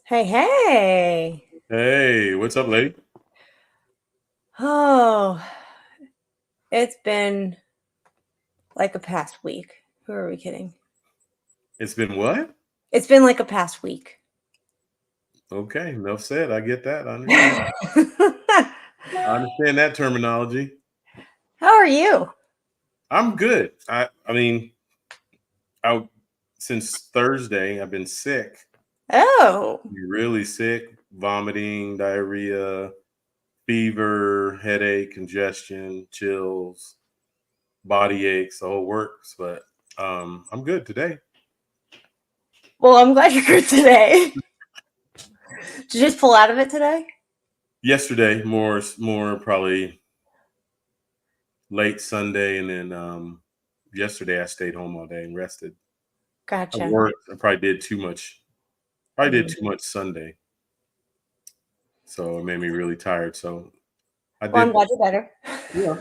Hey, hey. Hey, what's up, lady? Oh, it's been like a past week. Who are we kidding? It's been what? It's been like a past week. Okay, enough said. I get that. I understand. I understand that terminology. How are you? I'm good. I mean, I since Thursday I've been sick. Oh, Really sick, vomiting, diarrhea, fever, headache, congestion, chills, body aches, the whole works. But I'm good today. well, I'm glad you're good today. Did you just pull out of it today? Yesterday, more probably late Sunday, and then yesterday I stayed home all day and rested. I Gotcha. worked. I probably did too much. Probably did too much Sunday, so it made me really tired. So I Well, I'm did. glad you're better. Yeah,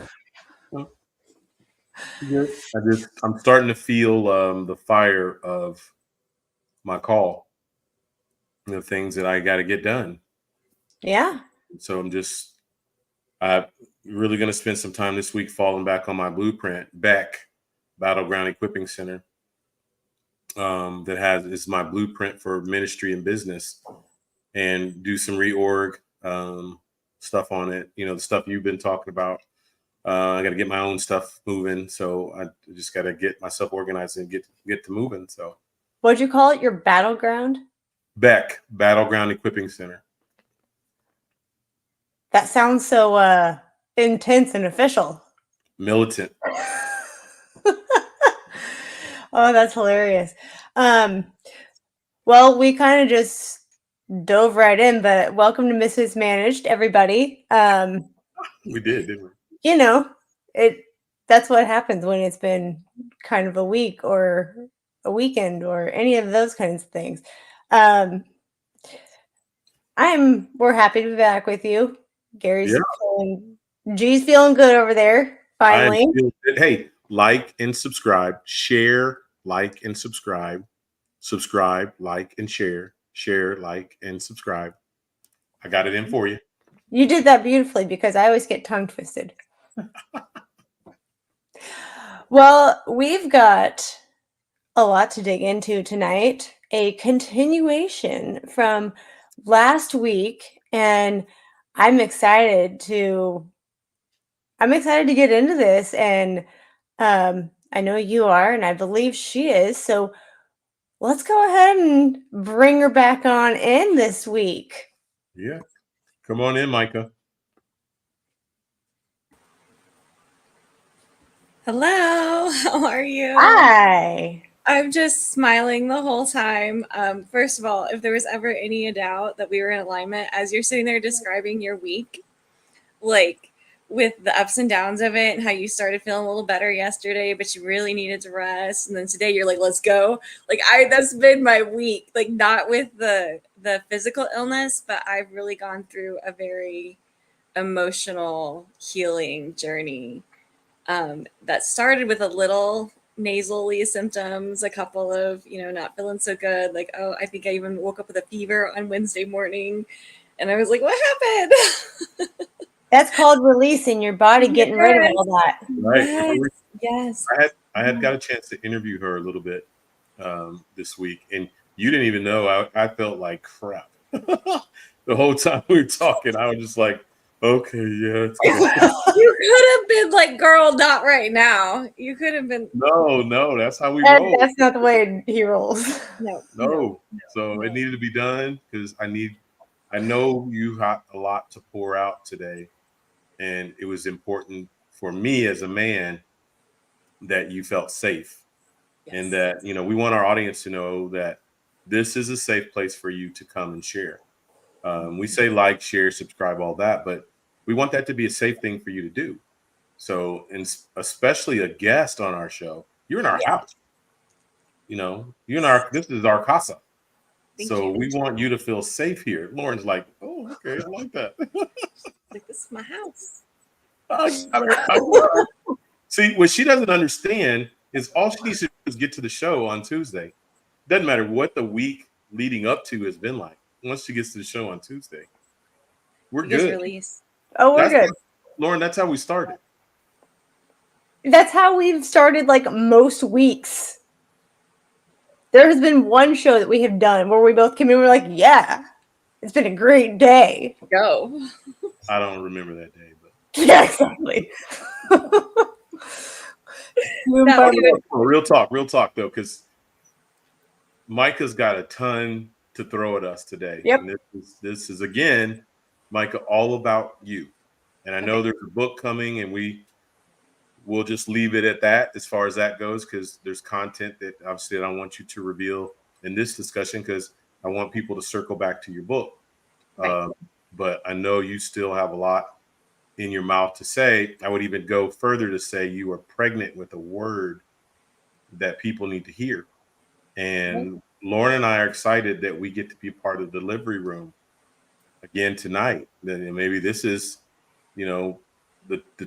well, good. I'm starting to feel the fire of my call, the things that I got to get done. Yeah. So I'm really going to spend some time this week falling back on my blueprint, Beck Battleground Equipping Center. That has is my blueprint for ministry and business, and do some reorg stuff on it. You know, the stuff you've been talking about. I got to get my own stuff moving, so I just got to get myself organized and get to moving. So What'd you call it? Your battleground? Beck Battleground Equipping Center. That sounds so intense and official. Militant. Oh, that's hilarious. Um, well, we kind of just dove right in, but welcome to Mrs. Managed, everybody. We did, didn't we? You know, it that's what happens when it's been kind of a week or a weekend or any of those kinds of things. Um, we're happy to be back with you. Yeah, Gary's feeling G's feeling good over there, I am finally. feeling good. Hey, like and subscribe, share, like and subscribe, like and share, like and subscribe. I got it in for you. You did that beautifully because I always get tongue twisted. Well, we've got a lot to dig into tonight. A continuation from last week, and I'm excited to I'm excited to get into this, and I know you are, and I believe she is. So let's go ahead and bring her back on in this week. Yeah, come on in, Micah. Hello, how are you? Hi. I'm just smiling the whole time. First of all, if there was ever any doubt that we were in alignment, as you're sitting there describing your week, like with the ups and downs of it, and how you started feeling a little better yesterday, but you really needed to rest, and then today you're like, "Let's go!" Like that's been my week. Like not with the physical illness, but I've really gone through a very emotional healing journey that started with a little nasally symptoms, a couple of, not feeling so good. Like, oh, I think I even woke up with a fever on Wednesday morning. And I was like, what happened? That's called releasing your body, getting rid of yes, all that. Right. yes, yes. I had got a chance to interview her a little bit this week, and you didn't even know I felt like crap the whole time we were talking. I was just like, okay, yeah, it's good. You could have been like, girl, not right now. You could have been, No, that's how we roll. That's not the way he rolls. no, no, No, so it no. needed to be done because I know you got a lot to pour out today, and it was important for me as a man that you felt safe, and Yes. that we want our audience to know that this is a safe place for you to come and share. We say like, share, subscribe, all that, but we want that to be a safe thing for you to do. So, and especially a guest on our show, you're in our Yeah. house. You're in our. This is our casa. Thank So you. we want you to feel safe here. Lauren's like, oh, okay, I like that. Like, this is my house. I got her. See, what she doesn't understand is all she needs to do is get to the show on Tuesday. doesn't matter what the week leading up to has been like. Once she gets to the show on Tuesday, we're You guys good. release. Oh, we're That's good. Lauren. That's how we started. That's how we've started like most weeks. There has been one show that we have done where we both came in and we're like, yeah, it's been a great day. Go. I don't remember that day, but Yeah, exactly. real talk though, because Micah's got a ton to throw at us today. Yep. And this is again, Micah, all about you. And I know there's a book coming, and we'll just leave it at that as far as that goes, because there's content that obviously I don't want you to reveal in this discussion, because I want people to circle back to your book. Right. But I know you still have a lot in your mouth to say. I would even go further to say you are pregnant with a word that people need to hear. And Lauren and I are excited that we get to be part of the delivery room again tonight. Then maybe this is, the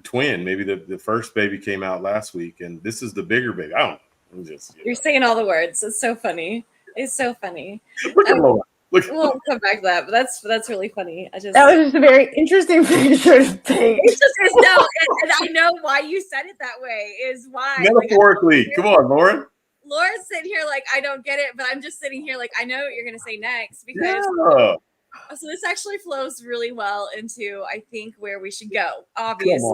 twin. Maybe the first baby came out last week, and this is the bigger baby. I don't know. I'm just, You're saying all the words. It's so funny. It's so funny. Look at Lauren. We'll come back to that, but that's really funny. That was just a very interesting picture to paint. It just is and I know why you said it that way. Is why metaphorically. Come on, Lauren. Laura's sitting here like I don't get it, but I'm just sitting here like I know what you're gonna say next because Yeah. So this actually flows really well into I think where we should go. Obviously,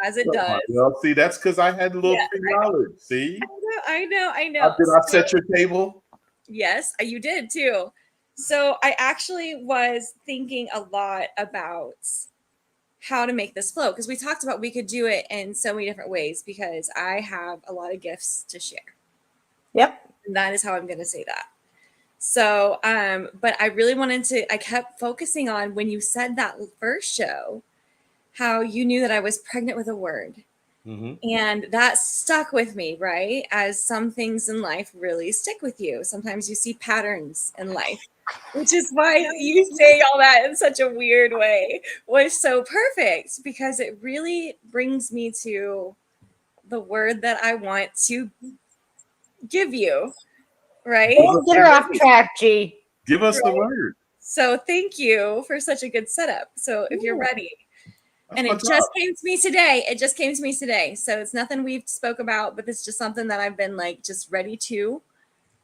as it does. Well, see, that's because I had a little knowledge. See, I know. Did I set your table? Yes, you did too. So I actually was thinking a lot about how to make this flow because we talked about we could do it in so many different ways because I have a lot of gifts to share. Yep. And that is how I'm going to say that. So, but I really I kept focusing on when you said that first show, how you knew that I was pregnant with a word. Mm-hmm. And that stuck with me, right? As some things in life really stick with you. Sometimes you see patterns in life, which is why you say all that in such a weird way was so perfect because it really brings me to the word that I want to give you, right? Don't get her off track, G. Give us the word. So thank you for such a good setup. So if you're ready. And it just came to me today. It just came to me today. So it's nothing we've spoke about, but it's just something that I've been like just ready to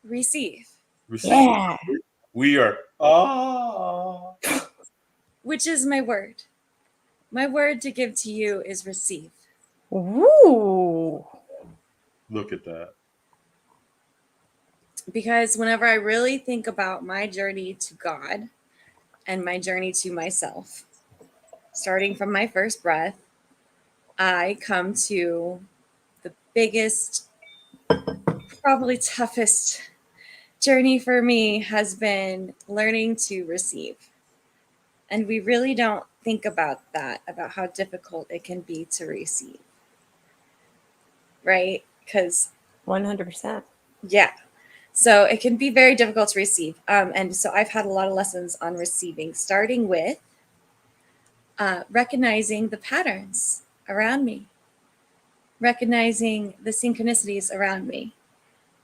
receive. Yeah. We are. Which is my word. My word to give to you is receive. Ooh. Look at that. Because whenever I really think about my journey to God and my journey to myself, starting from my first breath, I come to the biggest, probably toughest journey for me has been learning to receive. And we really don't think about that, about how difficult it can be to receive. Right? Because 100%. Yeah. So it can be very difficult to receive. And so I've had a lot of lessons on receiving, starting with recognizing the patterns around me, recognizing the synchronicities around me.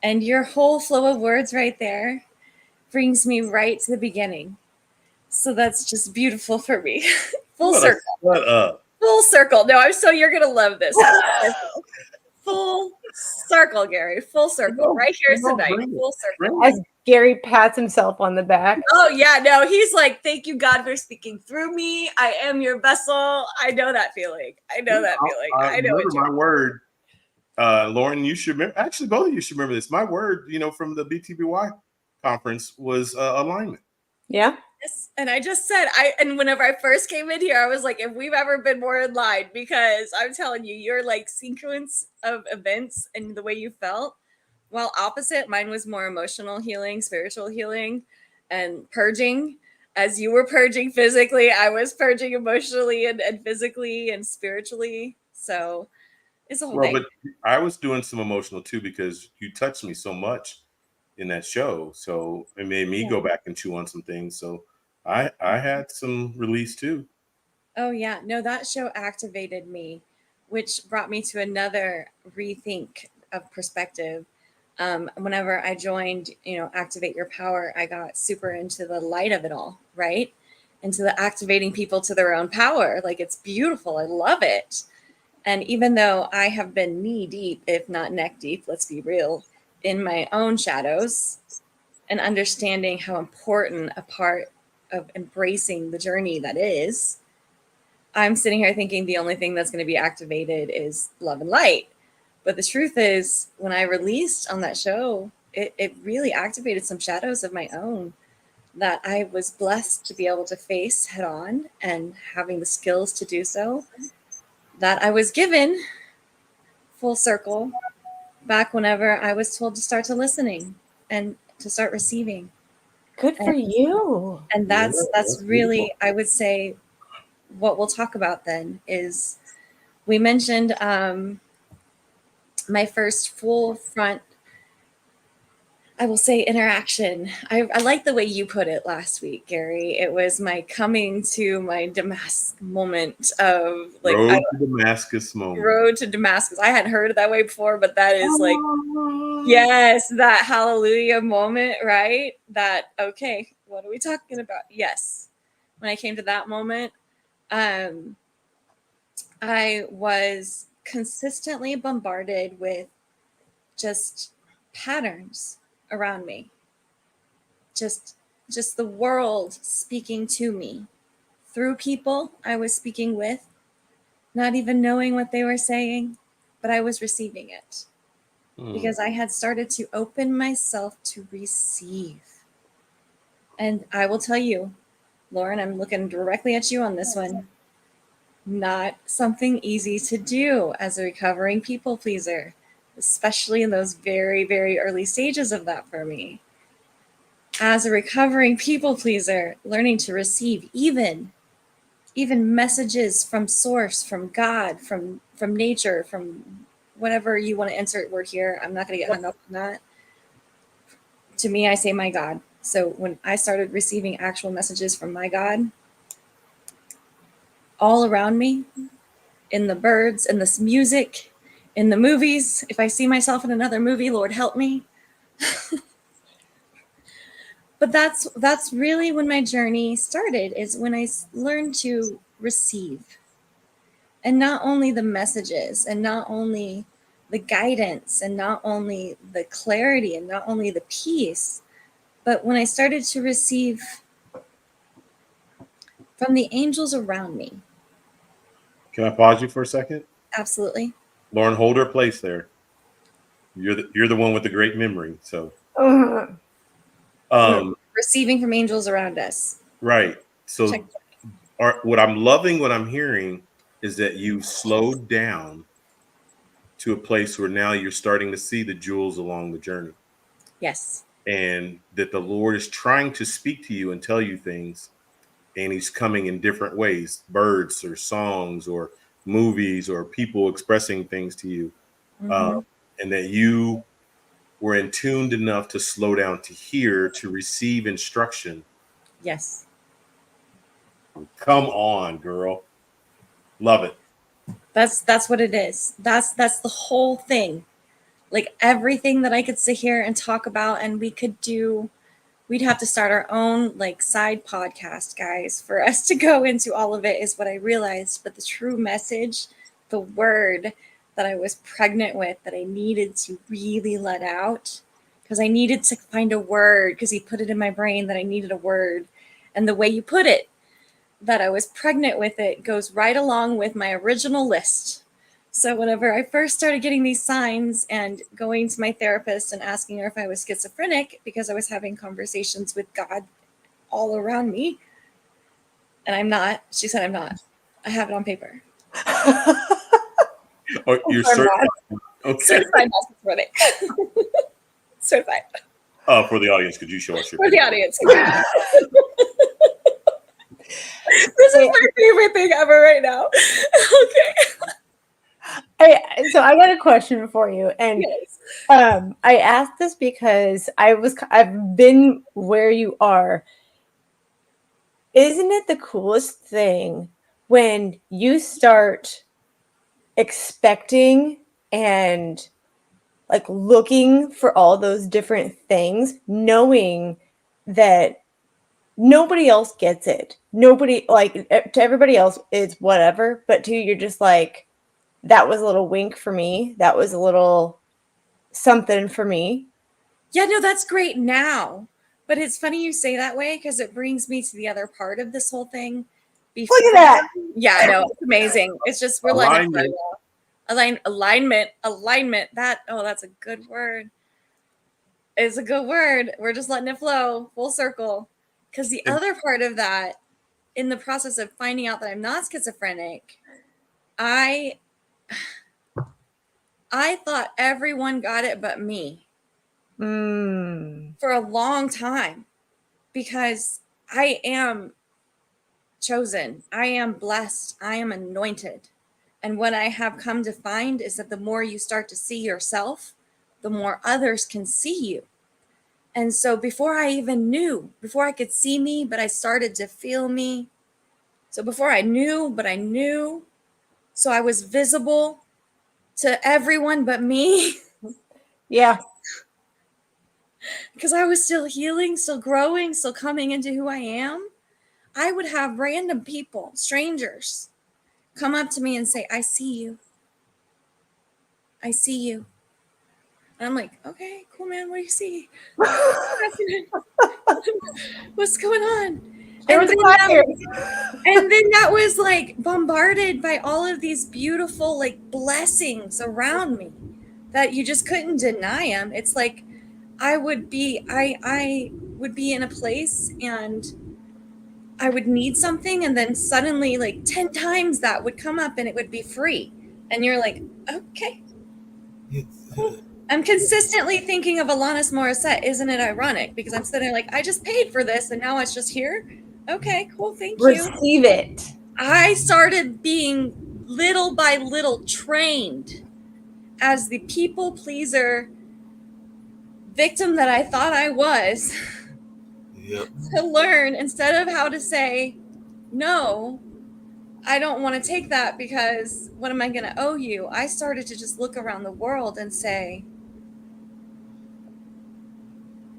And your whole flow of words right there brings me right to the beginning. So that's just beautiful for me. Full circle. Shut up. Full circle. No, you're going to love this. Full circle, Gary. Full circle. Right here tonight. Full circle. As Gary pats himself on the back. Oh, yeah. No, he's like, thank you, God, for speaking through me. I am your vessel. I know that feeling. I know my word. Lauren, you should remember. Actually, both of you should remember this. My word, from the BTBY conference was alignment. Yeah. Yes. And I just said, and whenever I first came in here, I was like, if we've ever been more in line, because I'm telling you, your like sequence of events and the way you felt, while opposite, mine was more emotional healing, spiritual healing, and purging. As you were purging physically, I was purging emotionally and physically and spiritually. So it's a whole thing. But I was doing some emotional too because you touched me so much in that show. So it made me go back and chew on some things. So I had some release too. Oh yeah. No, that show activated me, which brought me to another rethink of perspective. Whenever I joined, Activate Your Power, I got super into the light of it all, right? Into the activating people to their own power. Like, it's beautiful. I love it. And even though I have been knee deep, if not neck deep, let's be real, in my own shadows and understanding how important a part of embracing the journey that is, I'm sitting here thinking the only thing that's going to be activated is love and light. But the truth is, when I released on that show, it really activated some shadows of my own that I was blessed to be able to face head on, and having the skills to do so, that I was given full circle back whenever I was told to start to listening and to start receiving. Good for you. And that's really, I would say, what we'll talk about then is, we mentioned my first full front, I will say, interaction. I like the way you put it last week, Gary. It was my coming to my Damascus moment of Road to Damascus moment. Road to Damascus. I hadn't heard it that way before, but that is like, yes, that hallelujah moment, right? That, okay, what are we talking about? Yes. When I came to that moment, I was consistently bombarded with just patterns around me. Just the world speaking to me through people I was speaking with, not even knowing what they were saying, but I was receiving it. Because I had started to open myself to receive. And I will tell you, Lauren, I'm looking directly at you on this one. Not something easy to do as a recovering people pleaser, especially in those very, very early stages of that for me. As a recovering people pleaser, learning to receive even messages from source, from God, from nature, from whatever you want to insert word here. I'm not going to get hung up on that. To me, I say my God. So when I started receiving actual messages from my God all around me, in the birds, in this music, in the movies, if I see myself in another movie, Lord help me. But that's really when my journey started, is when I learned to receive. And not only the messages, and not only the guidance, and not only the clarity, and not only the peace, but when I started to receive from the angels around me. Can I pause you for a second? Absolutely. Lauren, hold her place there. You're the one with the great memory. So Receiving from angels around us. Right. So what I'm hearing is that you've slowed down to a place where now you're starting to see the jewels along the journey. Yes. And that the Lord is trying to speak to you and tell you things, and he's coming in different ways, birds or songs or movies or people expressing things to you. And that you were in tuned enough to slow down to hear, to receive instruction. Yes. Come on, girl. Love it. That's what it is. That's the whole thing. Like, everything that I could sit here and talk about, and we'd have to start our own like side podcast, guys, for us to go into all of it, is what I realized. But the true message, the word that I was pregnant with, that I needed to really let out, because I needed to find a word, because he put it in my brain that I needed a word. And the way you put it, that I was pregnant with it, goes right along with my original list. So whenever I first started getting these signs and going to my therapist and asking her if I was schizophrenic, because I was having conversations with God all around me, and I'm not, she said I'm not. I have it on paper. Oh, you're certified. Okay. Certified not schizophrenic. Certified. For the audience, could you show us your For the audience. This is my favorite thing ever right now. Okay. So I got a question for you, and Yes. I asked this because I've been where you are. Isn't it the coolest thing when you start expecting and like looking for all those different things, knowing that nobody else gets it. Nobody, like, to everybody else, it's whatever. But to you, you're just like, that was a little wink for me. That was a little something for me. Yeah, no, that's great now. But it's funny you say that way because it brings me to the other part of this whole thing. Before, Look at that. yeah, no, it's amazing. It's just we're letting it play Alignment. well. Alignment. That's a good word. It's a good word. We're just letting it flow full circle. Because the other part of that, in the process of finding out that I'm not schizophrenic, I thought everyone got it but me for a long time, because I am chosen, I am blessed, I am anointed. And what I have come to find is that the more you start to see yourself, the more others can see you. And so before I even knew, before I could see me, but I started to feel me. So before I knew, but I knew. So I was visible to everyone but me. Yeah. Because I was still healing, still growing, still coming into who I am. I would have random people, strangers, come up to me and say, I see you. I see you. And I'm like, okay, cool, man. What do you see? What's going on? And then that was like bombarded by all of these beautiful like blessings around me that you just couldn't deny them. It's like I would be in a place and I would need something, and then suddenly like 10 times that would come up and it would be free. And you're like, okay. Cool. I'm consistently thinking of Alanis Morissette. Isn't it ironic? Because I'm sitting there like, I just paid for this and now it's just here. Okay, cool. Thank you. Receive it. I started being little by little trained as the people pleaser victim that I thought I was. Yep. To learn, instead of how to say, no, I don't want to take that because what am I going to owe you? I started to just look around the world and say,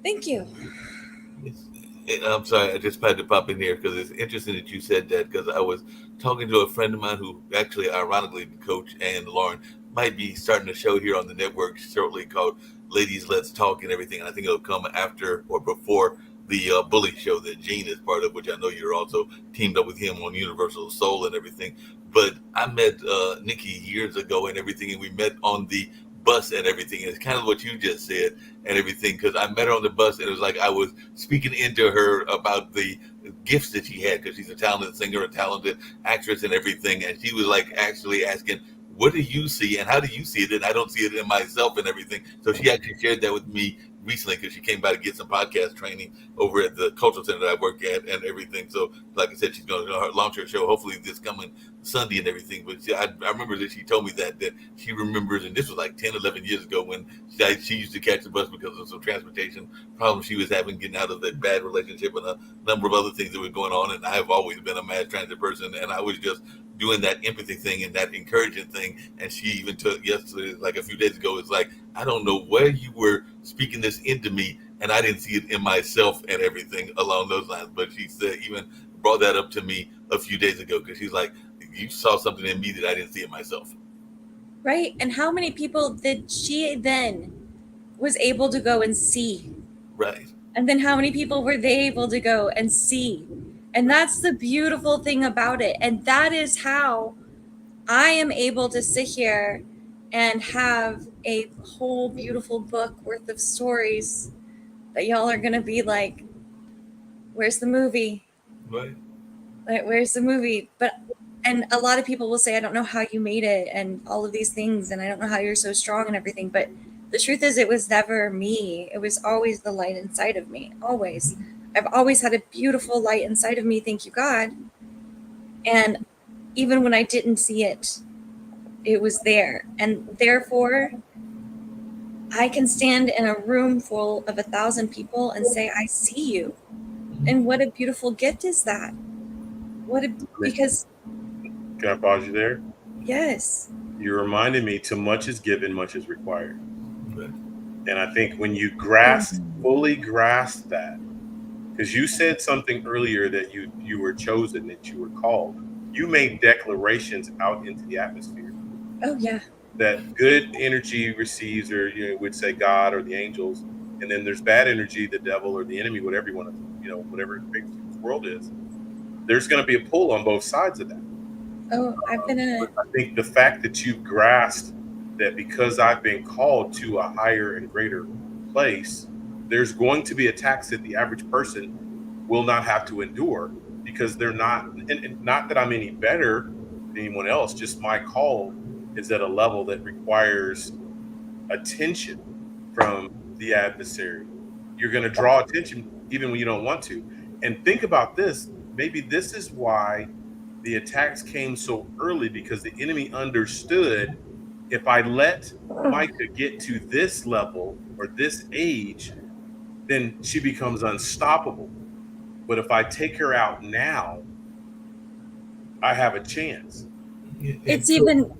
thank you. I'm sorry, I just had to pop in here because it's interesting that you said that, because I was talking to a friend of mine who actually, ironically, Coach and Lauren might be starting a show here on the network shortly called Ladies Let's Talk and everything. And I think it'll come after or before the Bully show that Gene is part of, which I know you're also teamed up with him on Universal Soul and everything. But I met Nikki years ago and everything, and we met on the bus and everything. And it's kind of what you just said and everything, because I met her on the bus and it was like I was speaking into her about the gifts that she had, because she's a talented singer, a talented actress and everything. And she was like actually asking, what do you see and how do you see it? And I don't see it in myself and everything. So she actually shared that with me recently, because she came by to get some podcast training over at the cultural center that I work at and everything. So like I said, she's going to launch her show hopefully this coming Sunday and everything. But I remember that she told me that she remembers, and this was like 10, 11 years ago, when she used to catch the bus because of some transportation problems she was having getting out of that bad relationship and a number of other things that were going on. And I have always been a mad transit person, and I was just doing that empathy thing and that encouraging thing. And she even took yesterday, like a few days ago, it's like, I don't know where you were speaking this into me, and I didn't see it in myself and everything along those lines. But she said, even brought that up to me a few days ago, because she's like, you saw something in me that I didn't see in myself. Right. And how many people did she then was able to go and see? Right. And then how many people were they able to go and see? And that's the beautiful thing about it. And that is how I am able to sit here and have a whole beautiful book worth of stories that y'all are going to be like, where's the movie? Right. Like, where's the movie? And a lot of people will say, I don't know how you made it and all of these things. And I don't know how you're so strong and everything. But the truth is, it was never me. It was always the light inside of me. Always. I've always had a beautiful light inside of me. Thank you, God. And even when I didn't see it, it was there. And therefore, I can stand in a room full of 1,000 people and say, I see you. And what a beautiful gift is that? Because. Can I pause you there? Yes. You reminded me, too much is given, much is required. And I think when you fully grasp that, because you said something earlier that you were chosen, that you were called. You made declarations out into the atmosphere Oh yeah. that good energy receives, or would say God or the angels, and then there's bad energy, the devil or the enemy, whatever you want to, whatever this world is. There's going to be a pull on both sides of that. Oh, I've been in it. I think the fact that you've grasped that because I've been called to a higher and greater place, there's going to be attacks that the average person will not have to endure, because they're not, and not that I'm any better than anyone else, just my call is at a level that requires attention from the adversary. You're going to draw attention even when you don't want to. And think about this. Maybe this is why the attacks came so early, because the enemy understood, if I let Micah get to this level or this age, then she becomes unstoppable. But if I take her out now, I have a chance. It's even.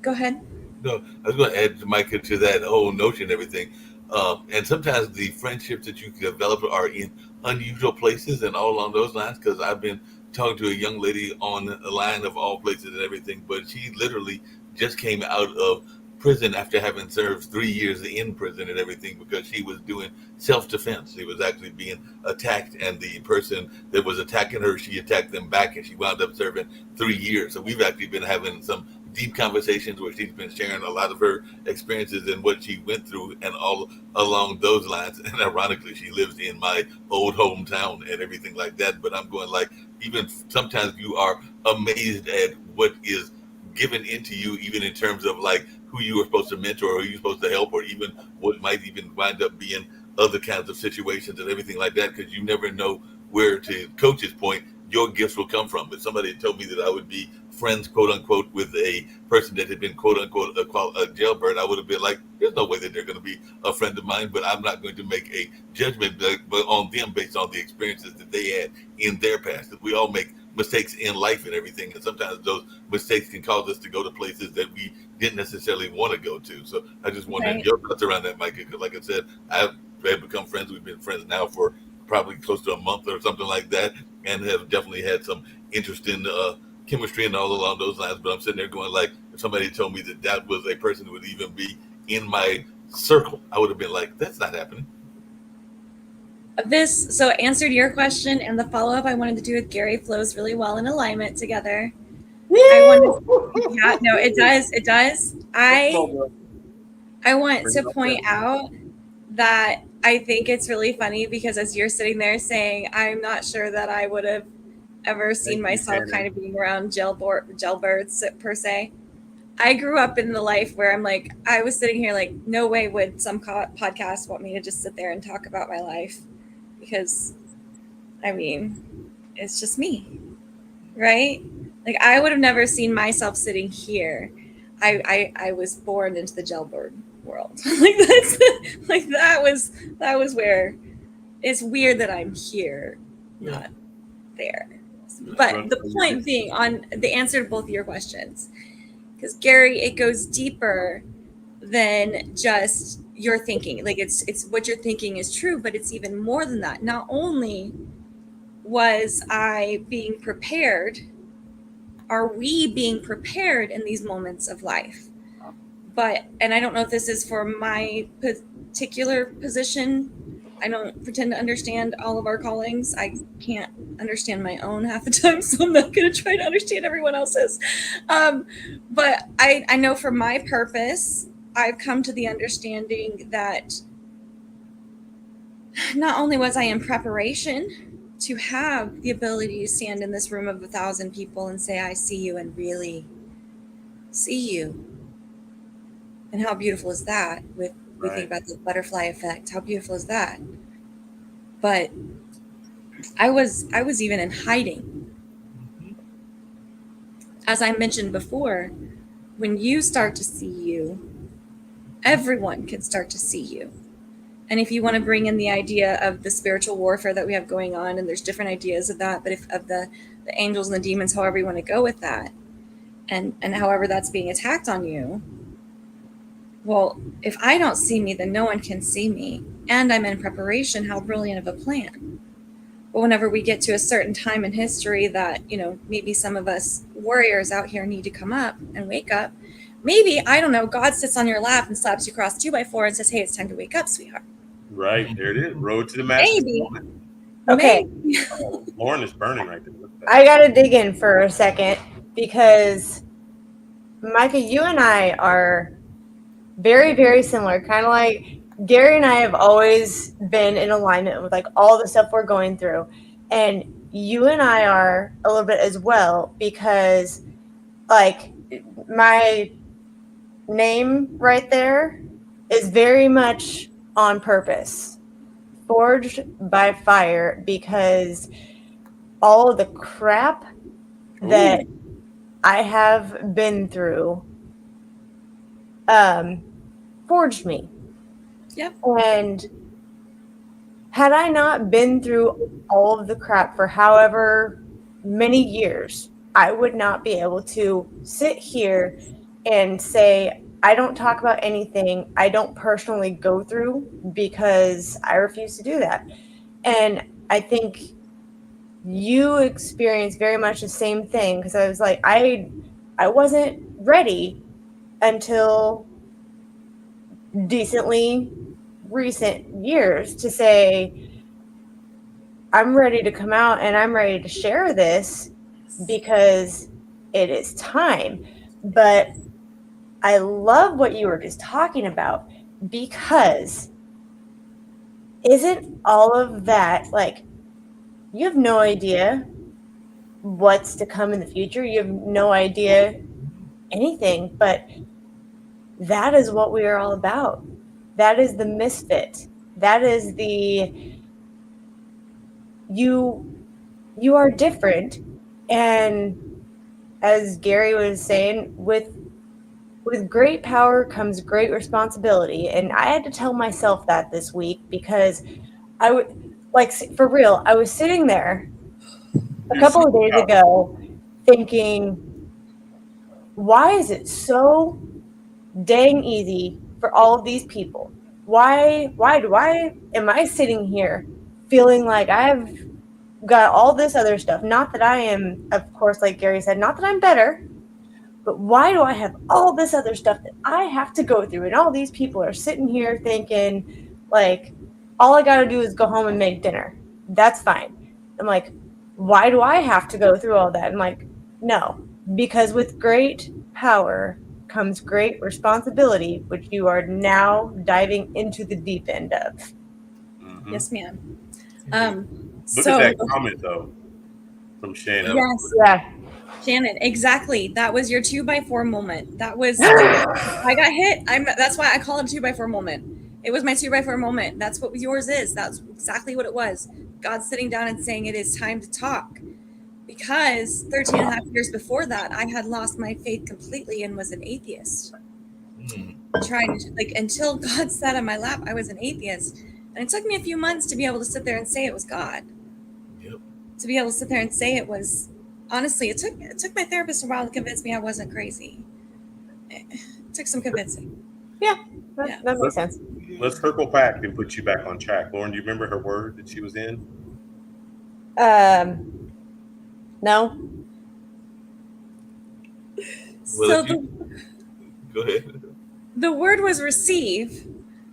Go ahead. No, I was going to add, Micah, to that whole notion and everything. And sometimes the friendships that you can develop are in unusual places and all along those lines. Because I've been talking to a young lady on a line of all places and everything, but she literally just came out of prison after having served 3 years in prison and everything, because she was doing self-defense. She was actually being attacked, and the person that was attacking her, she attacked them back, and she wound up serving 3 years. So we've actually been having some deep conversations where she's been sharing a lot of her experiences and what she went through and all along those lines. And ironically, she lives in my old hometown and everything like that. But I'm going like, even sometimes you are amazed at what is given into you, even in terms of like who you are supposed to mentor or who you're supposed to help, or even what might even wind up being other kinds of situations and everything like that, because you never know where, to Coach's point, your gifts will come from. If somebody had told me that I would be friends, quote unquote, with a person that had been, quote unquote, a jailbird, I would have been like, there's no way that they're going to be a friend of mine. But I'm not going to make a judgment on them based on the experiences that they had in their past. We all make mistakes in life and everything, and sometimes those mistakes can cause us to go to places that we didn't necessarily want to go to. So I just wondered your thoughts around that, Micah, because like I said, I've become friends. We've been friends now for probably close to a month or something like that, and have definitely had some interesting chemistry and all along those lines. But I'm sitting there going like, if somebody told me that that was a person who would even be in my circle, I would have been like, that's not happening. So answered your question, and the follow-up I wanted to do with Gary flows really well in alignment together. Yeah, no, it does. I want to point out that I think it's really funny, because as you're sitting there saying, I'm not sure that I would have ever seen myself kind of being around jailbirds per se. I grew up in the life where I'm like, I was sitting here like, no way would some podcast want me to just sit there and talk about my life, because I mean, it's just me, right? Like, I would have never seen myself sitting here. I was born into the jailbird world. Like that was where it's weird that I'm here, not there. But the point being, on the answer to both of your questions, because Gary, it goes deeper than just your thinking. Like, it's what you're thinking is true, but it's even more than that. Not only was I being prepared, are we being prepared in these moments of life? But, and I don't know if this is for my particular position, I don't pretend to understand all of our callings. I can't understand my own half the time, so I'm not going to try to understand everyone else's. But I know for my purpose, I've come to the understanding that not only was I in preparation to have the ability to stand in this room of 1,000 people and say, I see you, and really see you. And how beautiful is that? We think about the butterfly effect. How beautiful is that? But I was even in hiding. As I mentioned before, when you start to see you, everyone can start to see you. And if you want to bring in the idea of the spiritual warfare that we have going on, and there's different ideas of that, but if of the angels and the demons, however you want to go with that, and however that's being attacked on you, Well, if I don't see me, then no one can see me. And I'm in preparation. How brilliant of a plan. But whenever we get to a certain time in history that, maybe some of us warriors out here need to come up and wake up, maybe, I don't know, God sits on your lap and slaps you across 2x4 and says, hey, it's time to wake up, sweetheart. Right. There it is. Road to Damascus. Maybe. Okay. Maybe. Oh, Lauren is burning right there. Look at that. I got to dig in for a second because, Micah, you and I are very, very similar. Kind of like Gary and I have always been in alignment with like all the stuff we're going through. And you and I are a little bit as well because like my name right there is very much on purpose. Forged by fire, because all of the crap that I have been through forged me. Yep. And had I not been through all of the crap for however many years, I would not be able to sit here and say, I don't talk about anything I don't personally go through because I refuse to do that. And I think you experienced very much the same thing, because I was like, I wasn't ready until decently recent years to say, I'm ready to come out and I'm ready to share this because it is time. But I love what you were just talking about, because isn't all of that like, you have no idea what's to come in the future. You have no idea anything, but that is what we are all about. That is the misfit. That is the you are different. And as Gary was saying, with great power comes great responsibility. And I had to tell myself that this week, because I would, like, for real, I was sitting there a couple of days ago thinking, why is it so dang easy for all of these people? Why am I sitting here feeling like I've got all this other stuff? Not that I am, of course, like Gary said, not that I'm better, but why do I have all this other stuff that I have to go through? And all these people are sitting here thinking, like, all I got to do is go home and make dinner. That's fine. I'm like, why do I have to go through all that? I'm like, no, because with great power comes great responsibility, which you are now diving into the deep end of. Mm-hmm. Yes, ma'am. Look at that comment though from Shannon. Yes. Yeah. Shannon, exactly. That was your 2x4 moment. That was I got hit. That's why I call it a 2x4 moment. It was my 2x4 moment. That's what yours is. That's exactly what it was. God sitting down and saying it is time to talk. Because 13 and a half years before that, I had lost my faith completely and was an atheist. Trying to, like, until God sat on my lap, I was an atheist. And it took me a few months to be able to sit there and say it was God. Yep. To be able to sit there and say it was, honestly, it took my therapist a while to convince me I wasn't crazy. It took some convincing. Yeah, that makes sense. Let's circle back and put you back on track. Lauren, do you remember her word that she was in? No. Well, So go ahead. The word was receive,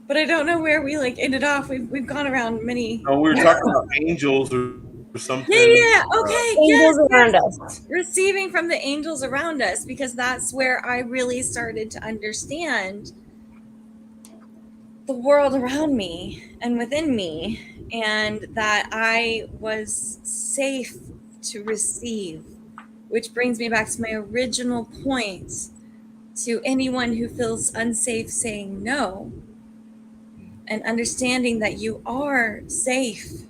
but I don't know where we like ended off. We've gone around many. Oh, we were talking about angels or something. Yeah. Okay. Angels Yes. around us. Receiving from the angels around us, because that's where I really started to understand the world around me and within me, and that I was safe to receive, which brings me back to my original point, to anyone who feels unsafe saying no, and understanding that you are safe,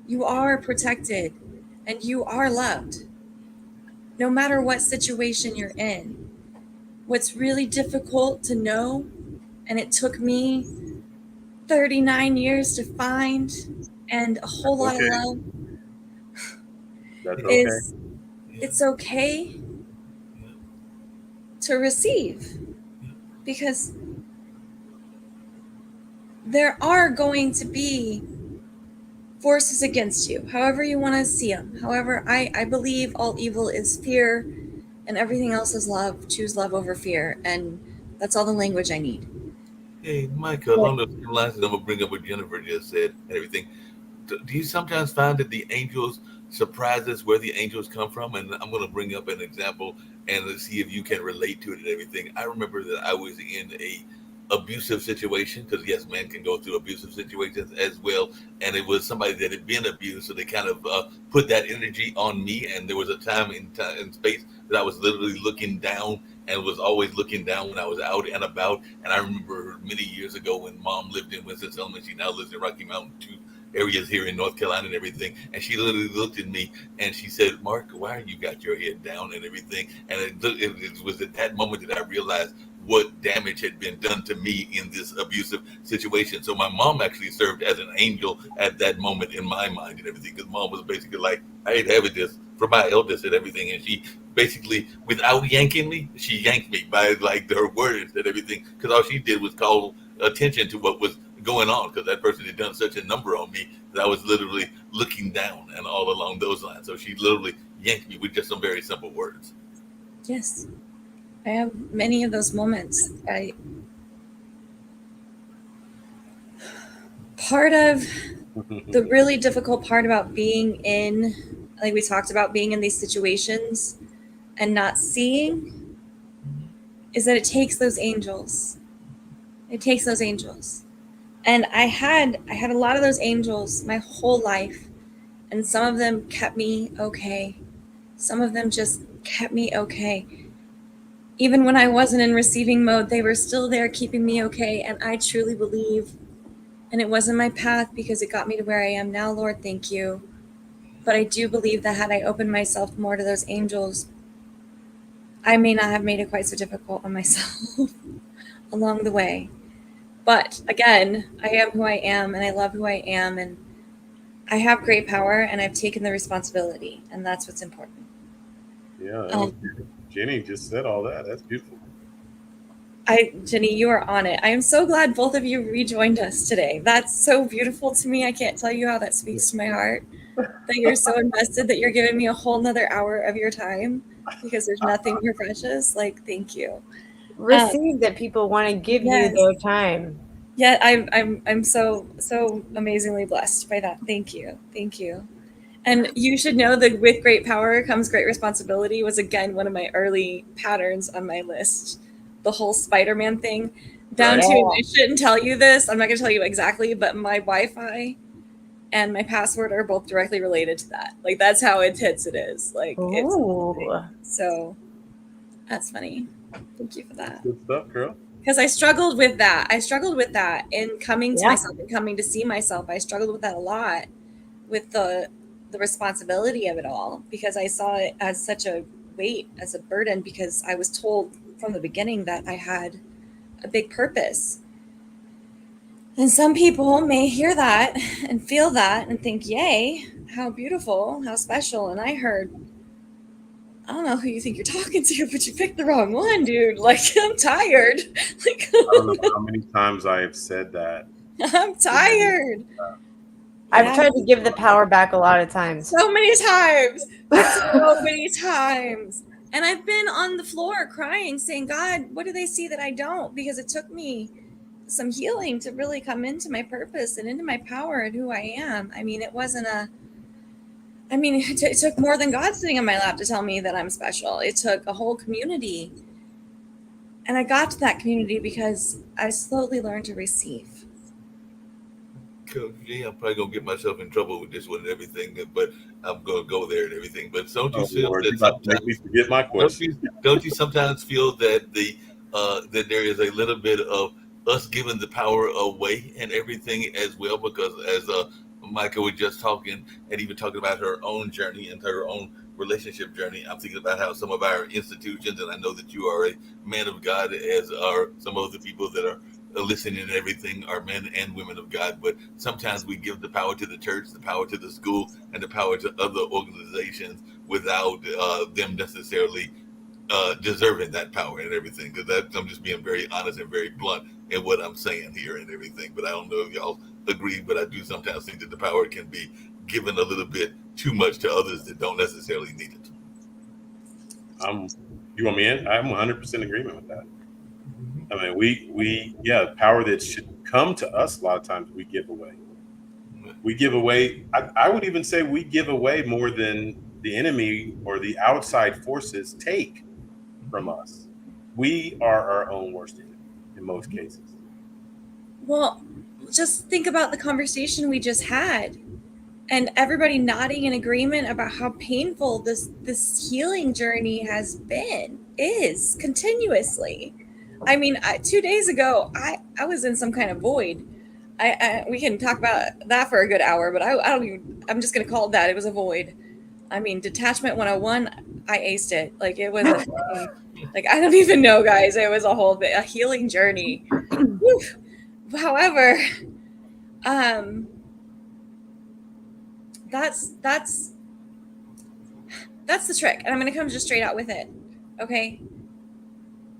you are protected, and you are loved, no matter what situation you're in. What's really difficult to know, and it took me 39 years to find, and a whole lot of love, is it's okay to receive, because there are going to be forces against you, however you want to see them. However, I believe all evil is fear and everything else is love. Choose love over fear. And that's all the language I need. Hey, Mike, along those same lines, that I'm gonna bring up what Jennifer just said and everything. Do you sometimes find that the angels surprise us where the angels come from? And I'm going to bring up an example and let's see if you can relate to it and everything. I remember that I was in a abusive situation because yes, men can go through abusive situations as well, and it was somebody that had been abused, so they kind of put that energy on me. And there was a time in space that I was literally looking down and was always looking down when I was out and about. And I remember many years ago when Mom lived in Winston-Salem, and she now lives in Rocky Mountain too areas here in North Carolina and everything. And she literally looked at me and she said, "Mark, why you got your head down and everything?" And it was at that moment that I realized what damage had been done to me in this abusive situation. So my mom actually served as an angel at that moment in my mind and everything, because mom was basically like, "I ain't having this," for my eldest and everything. And she basically, without yanking me, she yanked me by like her words and everything, because all she did was call attention to what was going on, because that person had done such a number on me that I was literally looking down and all along those lines. So she literally yanked me with just some very simple words. Yes, I have many of those moments. Part of the really difficult part about being in, like we talked about, being in these situations and not seeing, is that it takes those angels. It takes those angels. And I had a lot of those angels my whole life, and some of them kept me okay. Some of them just kept me okay. Even when I wasn't in receiving mode, they were still there keeping me okay. And I truly believe, and it wasn't my path because it got me to where I am now, Lord, thank you. But I do believe that had I opened myself more to those angels, I may not have made it quite so difficult on myself along the way. But again, I am who I am and I love who I am, and I have great power and I've taken the responsibility, and that's what's important. Yeah, Um, Jenny just said all that. That's beautiful. Jenny, you are on it. I am so glad both of you rejoined us today. That's so beautiful to me. I can't tell you how that speaks to my heart. That you're so invested that you're giving me a whole nother hour of your time, because there's nothing more precious. Like, thank you. Receive that people want to give you Yes. their time. Yeah, I'm so amazingly blessed by that. Thank you. Thank you. And you should know that with great power comes great responsibility was again one of my early patterns on my list. The whole Spider-Man thing. Down Right. to, I shouldn't tell you this, I'm not going to tell you exactly, but my Wi-Fi and my password are both directly related to that. Like, that's how intense it is. Like, it's Ooh. so that's funny. Thank you for That's that. good stuff, girl. Because I struggled with that. I struggled with that in coming to Yeah. myself and coming to see myself. I struggled with that a lot, with the responsibility of it all, because I saw it as such a weight, as a burden, because I was told from the beginning that I had a big purpose. And some people may hear that and feel that and think, yay, how beautiful, how special. And I heard, I don't know who you think you're talking to, but you picked the wrong one, dude. Like, I'm tired. Like, I don't know how many times I have said that. I'm tired. I've Yeah. tried to give the power back a lot of times. So many times. So many times. And I've been on the floor crying, saying, God, what do they see that I don't? Because it took me some healing to really come into my purpose and into my power and who I am. I mean, it wasn't it took more than God sitting on my lap to tell me that I'm special. It took a whole community. And I got to that community because I slowly learned to receive. Coach G, I'm probably gonna get myself in trouble with this one and everything, but I'm gonna go there and everything. But don't you Oh feel Lord, you that about to make me sometimes forget my question. don't you sometimes feel that that there is a little bit of us giving the power away and everything as well? Because as Micah was just talking and even talking about her own journey and her own relationship journey, I'm thinking about how some of our institutions, and I know that you are a man of God, as are some of the people that are listening and everything, are men and women of God. But sometimes we give the power to the church, the power to the school, and the power to other organizations without them necessarily deserving that power and everything. Because I'm just being very honest and very blunt in what I'm saying here and everything. But I don't know if y'all agree, but I do sometimes think that the power can be given a little bit too much to others that don't necessarily need it. You want me in? I'm 100% agreement with that. I mean, we power that should come to us a lot of times we give away. We give away. I would even say we give away more than the enemy or the outside forces take from us. We are our own worst enemy in most cases. Well, just think about the conversation we just had, and everybody nodding in agreement about how painful this healing journey is continuously. I mean, 2 days ago, I was in some kind of void. We can talk about that for a good hour, but I don't even. I'm just gonna call it that. It was a void. I mean, detachment 101. I aced it. Like it was a thing. Like I don't even know, guys. It was a healing journey. However, that's the trick, and I'm gonna come just straight out with it. Okay,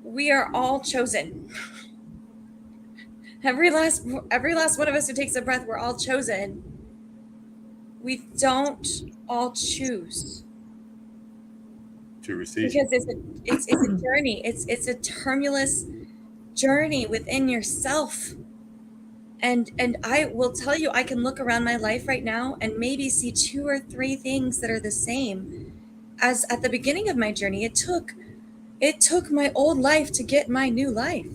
we are all chosen. Every last one of us who takes a breath, we're all chosen. We don't all choose To receive. because it's a journey. It's a tumultuous journey within yourself. And I will tell you, I can look around my life right now and maybe see 2 or 3 things that are the same as at the beginning of my journey. It took my old life to get my new life.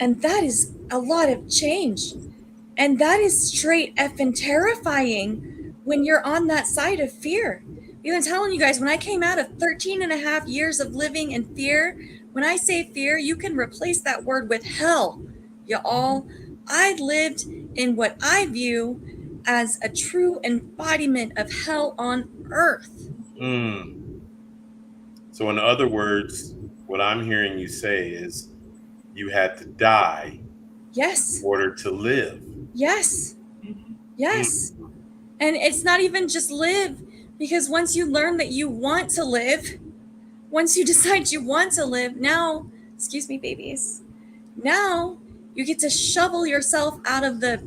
And that is a lot of change. And that is straight effing terrifying when you're on that side of fear. I've been telling you guys, when I came out of 13 and a half years of living in fear, when I say fear, you can replace that word with hell. Y'all, I lived in what I view as a true embodiment of hell on earth. So in other words, what I'm hearing you say is you had to die Yes. in order to live. Yes. Yes. And it's not even just live, because once you learn that you want to live, once you decide you want to live, now, excuse me, babies, now you get to shovel yourself out of the...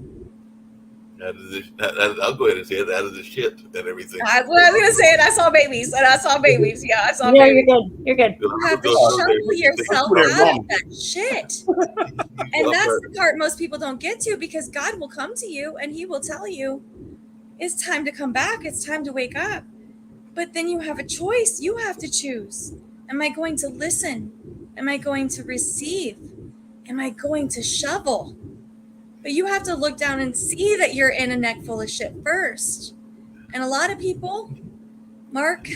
I'll go ahead and say it, out of the shit and everything. I was going to say it. I saw babies. Yeah, I saw babies. Yeah, you're good. You're good. You have to shovel yourself out of that shit. And that's the part most people don't get to, because God will come to you and he will tell you, it's time to come back. It's time to wake up. But then you have a choice. You have to choose. Am I going to listen? Am I going to receive? Am I going to shovel? But you have to look down and see that you're in a neck full of shit first. And a lot of people, Mark,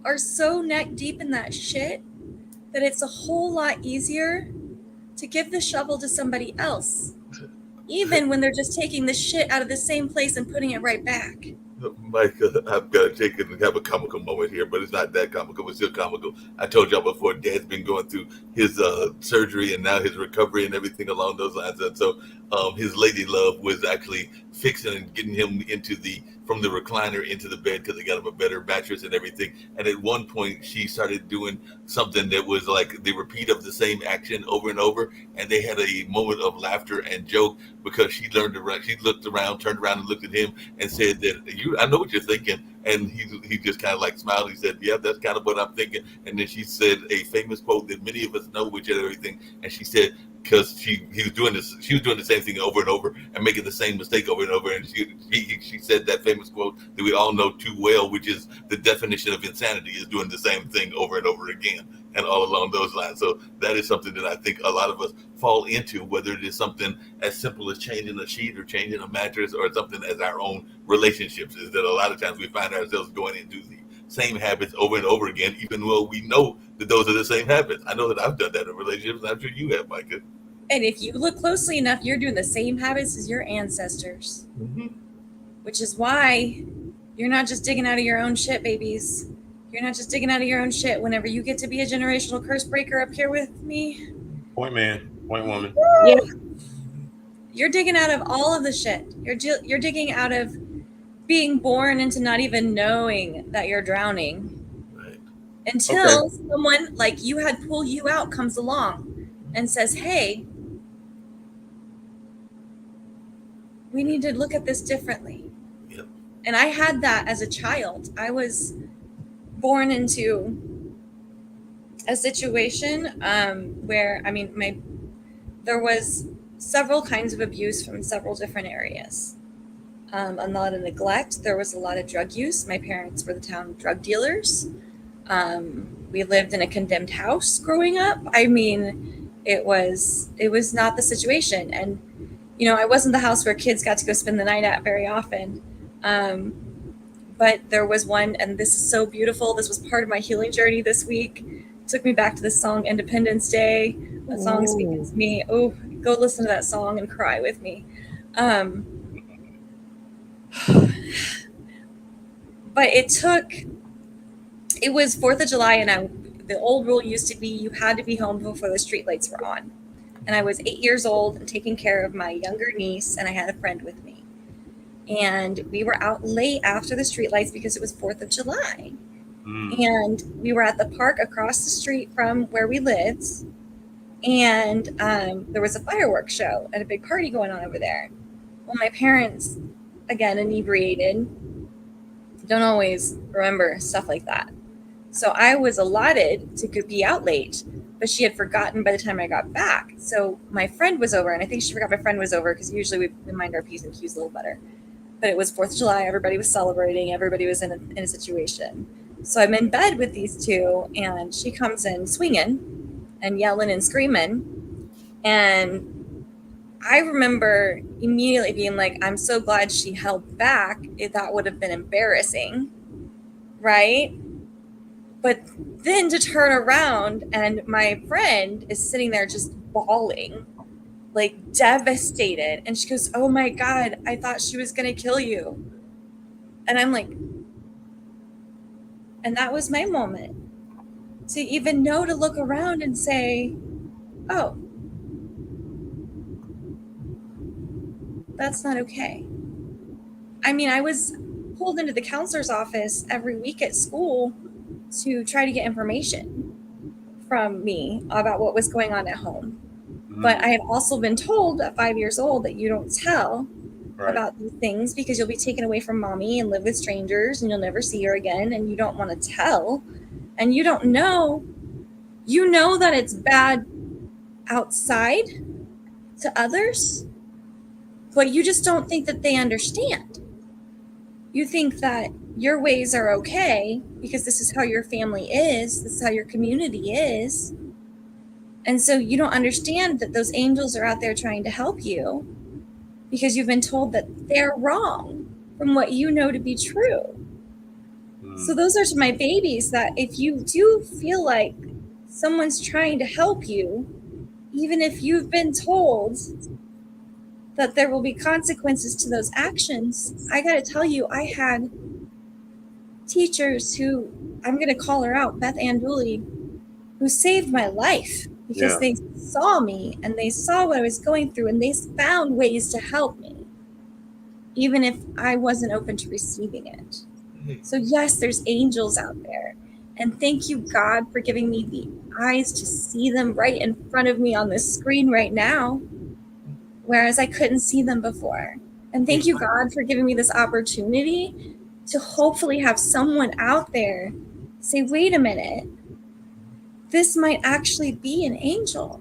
are so neck deep in that shit that it's a whole lot easier to give the shovel to somebody else, even when they're just taking the shit out of the same place and putting it right back. Mike, I've got to take it and have a comical moment here, but it's not that comical. It's still comical. I told y'all before, Dad's been going through his surgery and now his recovery and everything along those lines. And so his lady love was actually fixing and getting him from the recliner into the bed, because they got him a better mattress and everything. And at one point, she started doing something that was like the repeat of the same action over and over. And they had a moment of laughter and joke, because she looked around, turned around and looked at him and said that, I know what you're thinking. And he just kind of like smiled. He said, yeah, that's kind of what I'm thinking. And then she said a famous quote that many of us know, which is everything. And she said, because she was doing the same thing over and over and making the same mistake over and over. And she said that famous quote that we all know too well, which is the definition of insanity is doing the same thing over and over again, and all along those lines. So that is something that I think a lot of us fall into, whether it is something as simple as changing a sheet or changing a mattress, or something as our own relationships, is that a lot of times we find ourselves going into the same habits over and over again, even though we know that those are the same habits. I know that I've done that in relationships, and I'm sure you have, Micah. And if you look closely enough, you're doing the same habits as your ancestors, which is why you're not just digging out of your own shit, babies. You're not just digging out of your own shit whenever you get to be a generational curse breaker up here with me. Point man, point woman. Yeah. You're digging out of all of the shit. You're digging out of being born into not even knowing that you're drowning. Right. Until someone like you had pull you out comes along and says, hey, we need to look at this differently. Yep. And I had that as a child. I was born into a situation where, I mean, there was several kinds of abuse from several different areas. A lot of neglect. There was a lot of drug use. My parents were the town drug dealers. We lived in a condemned house growing up. I mean, it was not the situation. And, you know, I wasn't the house where kids got to go spend the night at very often. But there was one, and this is so beautiful. This was part of my healing journey this week. It took me back to the song Independence Day. That song speaks to me. Oh, go listen to that song and cry with me. But it was 4th of July, and the old rule used to be you had to be home before the streetlights were on. And I was 8 years old and taking care of my younger niece, and I had a friend with me. And we were out late after the streetlights because it was 4th of July. And we were at the park across the street from where we lived. And there was a fireworks show and a big party going on over there. Well, my parents, again, inebriated, don't always remember stuff like that. So I was allotted to be out late, but she had forgotten by the time I got back. So my friend was over, and I think she forgot my friend was over because usually we mind our P's and Q's a little better. But it was 4th of July. Everybody was celebrating. Everybody was in a situation. So I'm in bed with these two, and she comes in swinging and yelling and screaming. And I remember immediately being like, I'm so glad she held back. That would have been embarrassing, right? But then to turn around, and my friend is sitting there just bawling, like devastated. And she goes, oh my God, I thought she was going to kill you. And I'm like, and that was my moment to even know to look around and say, oh, that's not okay. I mean, I was pulled into the counselor's office every week at school to try to get information from me about what was going on at home. But I had also been told at 5 years old that you don't tell about these things because you'll be taken away from mommy and live with strangers and you'll never see her again, and you don't want to tell, and you don't know. You know that it's bad outside to others, but you just don't think that they understand. You think that your ways are okay because this is how your family is, this is how your community is. And so you don't understand that those angels are out there trying to help you because you've been told that they're wrong from what you know to be true. So those are to my babies, that if you do feel like someone's trying to help you, even if you've been told that there will be consequences to those actions, I got to tell you, I had teachers who, I'm going to call her out, Beth Ann Dooley, who saved my life because they saw me and they saw what I was going through and they found ways to help me, even if I wasn't open to receiving it. So yes, there's angels out there. And thank you, God, for giving me the eyes to see them right in front of me on this screen right now, whereas I couldn't see them before. And thank you, God, for giving me this opportunity to hopefully have someone out there say, wait a minute, this might actually be an angel.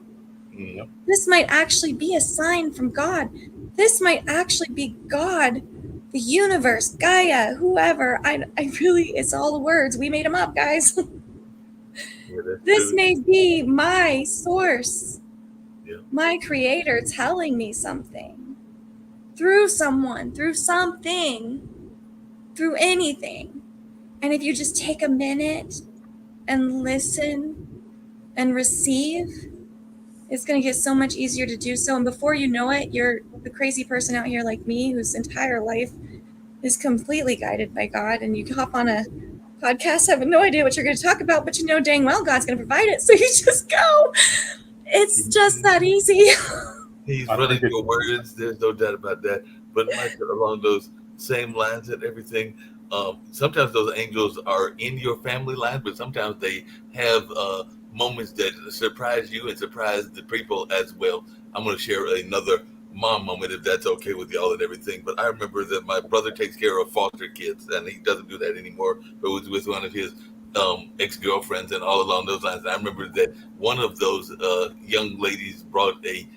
Yep. This might actually be a sign from God. This might actually be God, the universe, Gaia, whoever. I really, it's all the words. We made them up, guys. This may be my source, my creator telling me something through someone, through something, through anything. And if you just take a minute and listen and receive, it's going to get so much easier to do so. And before you know it, you're the crazy person out here like me whose entire life is completely guided by God. And you hop on a podcast having no idea what you're going to talk about, but you know dang well God's going to provide it. So you just go. It's just that easy. He's running your words. There's no doubt about that. But along those same lines and everything, sometimes those angels are in your family line, but sometimes they have moments that surprise you and surprise the people as well. I'm going to share another mom moment if that's okay with y'all and everything. But I remember that my brother takes care of foster kids, and he doesn't do that anymore. But was with one of his ex-girlfriends and all along those lines. And I remember that one of those young ladies brought a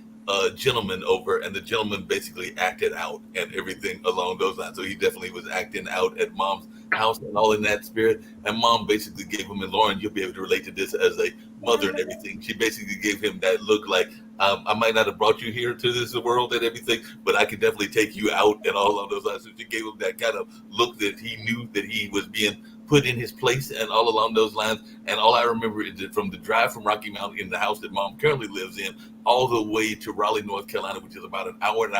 gentleman over, and the gentleman basically acted out and everything along those lines. So he definitely was acting out at mom's house and all in that spirit. And mom basically gave him, and Lauren, you'll be able to relate to this as a mother and everything. She basically gave him that look like, I might not have brought you here to this world and everything, but I can definitely take you out and all of those lines. So she gave him that kind of look that he knew that he was being put in his place and all along those lines. And all I remember is that from the drive from Rocky Mount in the house that mom currently lives in, all the way to Raleigh, North Carolina, which is about an hour and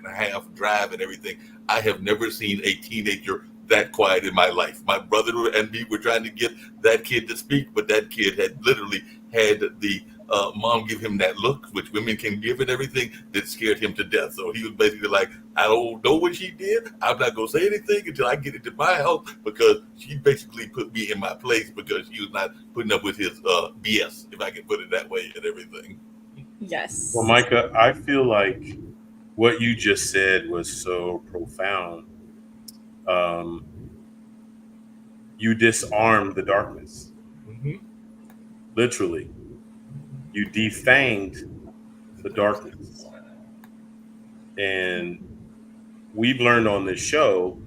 a half drive and everything, I have never seen a teenager that quiet in my life. My brother and me were trying to get that kid to speak, but that kid had literally had the mom give him that look, which women can give and everything, that scared him to death. So he was basically like, I don't know what she did. I'm not going to say anything until I get into my house, because she basically put me in my place because she was not putting up with his BS, if I can put it that way, and everything. Yes. Well, Micah, I feel like what you just said was so profound. Um, you disarmed the darkness, Mm-hmm. literally. You defanged the darkness. And we've learned on this show,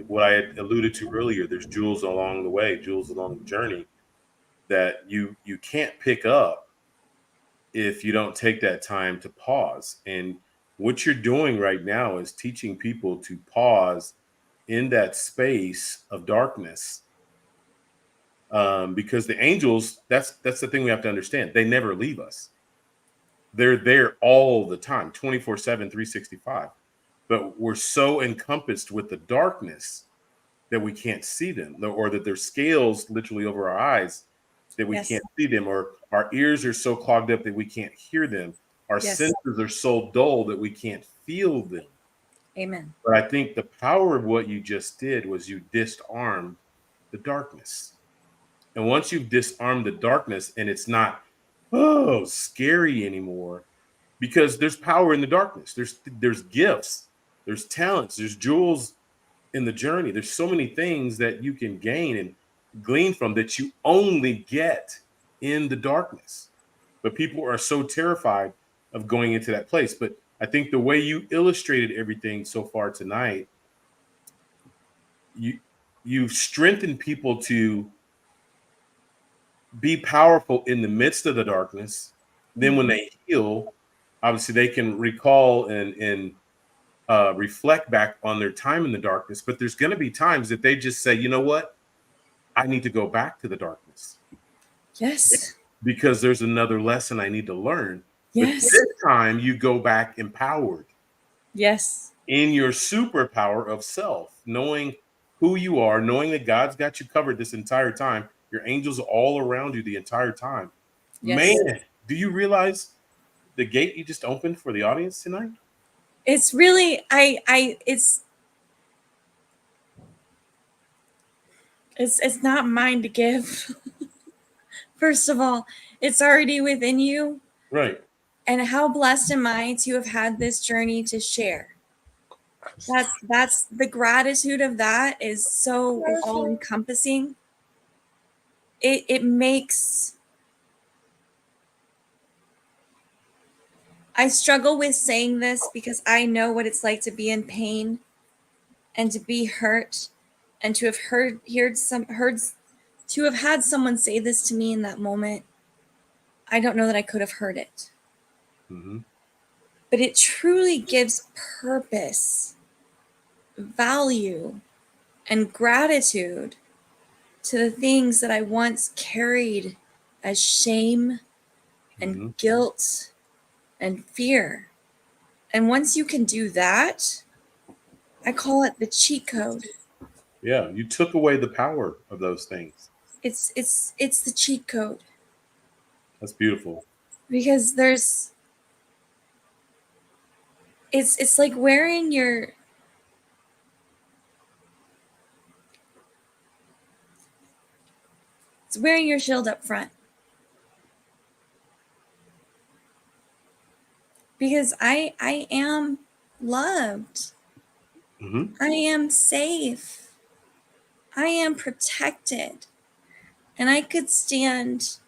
what I had alluded to earlier, there's jewels along the way, jewels along the journey that you can't pick up if you don't take that time to pause. And what you're doing right now is teaching people to pause in that space of darkness, because the angels, that's the thing we have to understand, they never leave us. They're there all the time, 24/7, 365. But we're so encompassed with the darkness that we can't see them, or that there's scales literally over our eyes that we Yes. can't see them, or our ears are so clogged up that we can't hear them. Our Yes. senses are so dull that we can't feel them. Amen. But I think the power of what you just did was you disarmed the darkness. And once you've disarmed the darkness, and it's not scary anymore, because there's power in the darkness. There's gifts, there's talents, there's jewels in the journey. There's so many things that you can gain and glean from that you only get in the darkness. But people are so terrified of going into that place. But I think the way you illustrated everything so far tonight, you've strengthened people to be powerful in the midst of the darkness. Then when they heal, obviously they can recall and reflect back on their time in the darkness. But there's going to be times that they just say, you know what? I need to go back to the darkness Yes. because there's another lesson I need to learn. But Yes. this time you go back empowered Yes. in your superpower of self, knowing who you are, knowing that God's got you covered this entire time. Your angels are all around you the entire time. Yes. Man, do you realize the gate you just opened for the audience tonight? It's really it's not mine to give. First of all, it's already within you. Right. And how blessed am I to have had this journey to share? That's the gratitude of that is so all encompassing. It makes, I struggle with saying this because I know what it's like to be in pain and to be hurt and to have heard to have had someone say this to me in that moment. I don't know that I could have heard it. Mm-hmm. But it truly gives purpose, value, and gratitude to the things that I once carried as shame and Mm-hmm. guilt and fear. And once you can do that, I call it the cheat code. Yeah, you took away the power of those things. It's the cheat code. That's beautiful. Because it's like wearing your, it's wearing your shield up front. Because I am loved. Mm-hmm. I am safe. I am protected. And I could stand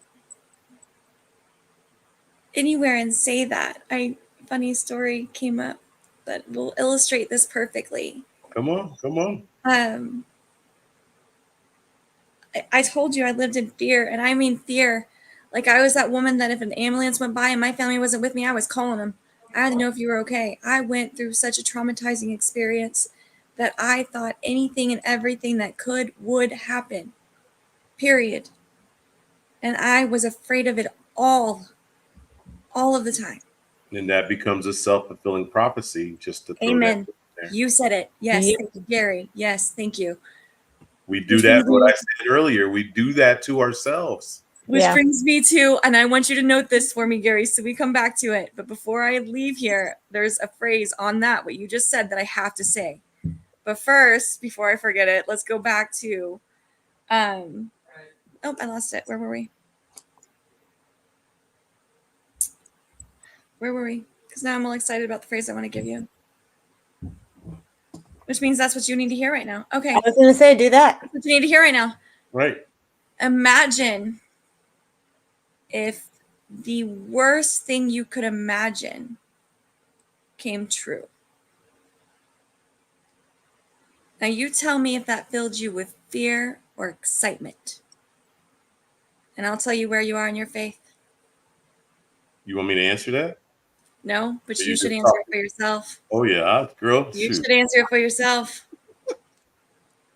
anywhere and say that. Funny story came up that will illustrate this perfectly. Come on. I told you I lived in fear, and I mean fear. Like, I was that woman that if an ambulance went by and my family wasn't with me, I was calling them. I had to know if you were okay. I went through such a traumatizing experience that I thought anything and everything that would happen. Period. And I was afraid of it all of the time. And that becomes a self-fulfilling prophecy, just to throw Amen. that there. You said it. Yes, Yep. thank you, Gary. Yes, thank you. We do that, what I said earlier, we do that to ourselves. Which Yeah. brings me to, and I want you to note this for me, Gary, so we come back to it. But before I leave here, there's a phrase on that, what you just said, that I have to say. But first, before I forget it, let's go back to, oh, I lost it. Where were we? Because now I'm all excited about the phrase I want to give you. Which means that's what you need to hear right now. Okay. I was going to say, do that. That's what you need to hear right now. Right. Imagine if the worst thing you could imagine came true. Now you tell me if that filled you with fear or excitement. And I'll tell you where you are in your faith. You want me to answer that? No, but Or you you should just answer talk? it for yourself. Oh yeah, girl. You Shoot. should answer it for yourself.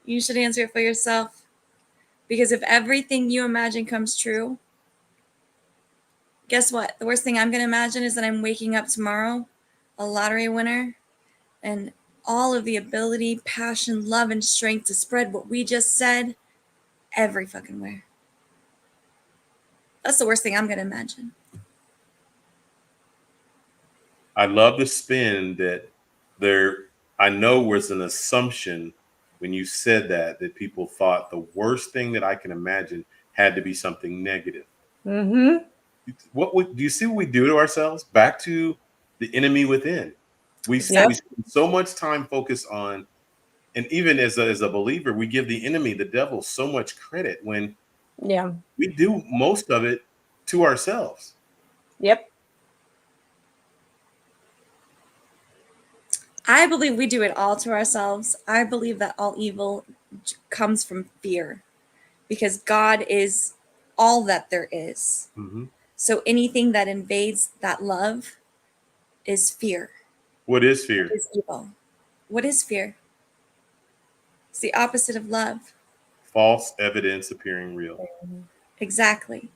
You should answer it for yourself. Because if everything you imagine comes true, guess what? The worst thing I'm going to imagine is that I'm waking up tomorrow, a lottery winner, and all of the ability, passion, love, and strength to spread what we just said every fucking where. That's the worst thing I'm going to imagine. I love the spin that there, I know was an assumption when you said that people thought the worst thing that I can imagine had to be something negative. Mm-hmm. Do you see what we do to ourselves? Back to the enemy within. We Yep. spend so much time focused on, and even as a believer, we give the enemy, the devil, so much credit when Yeah. we do most of it to ourselves. Yep. I believe we do it all to ourselves. I believe that all evil comes from fear because God is all that there is. Mm-hmm. So anything that invades that love is fear. What is fear? Is evil. What is fear? It's the opposite of love. False evidence appearing real. Exactly.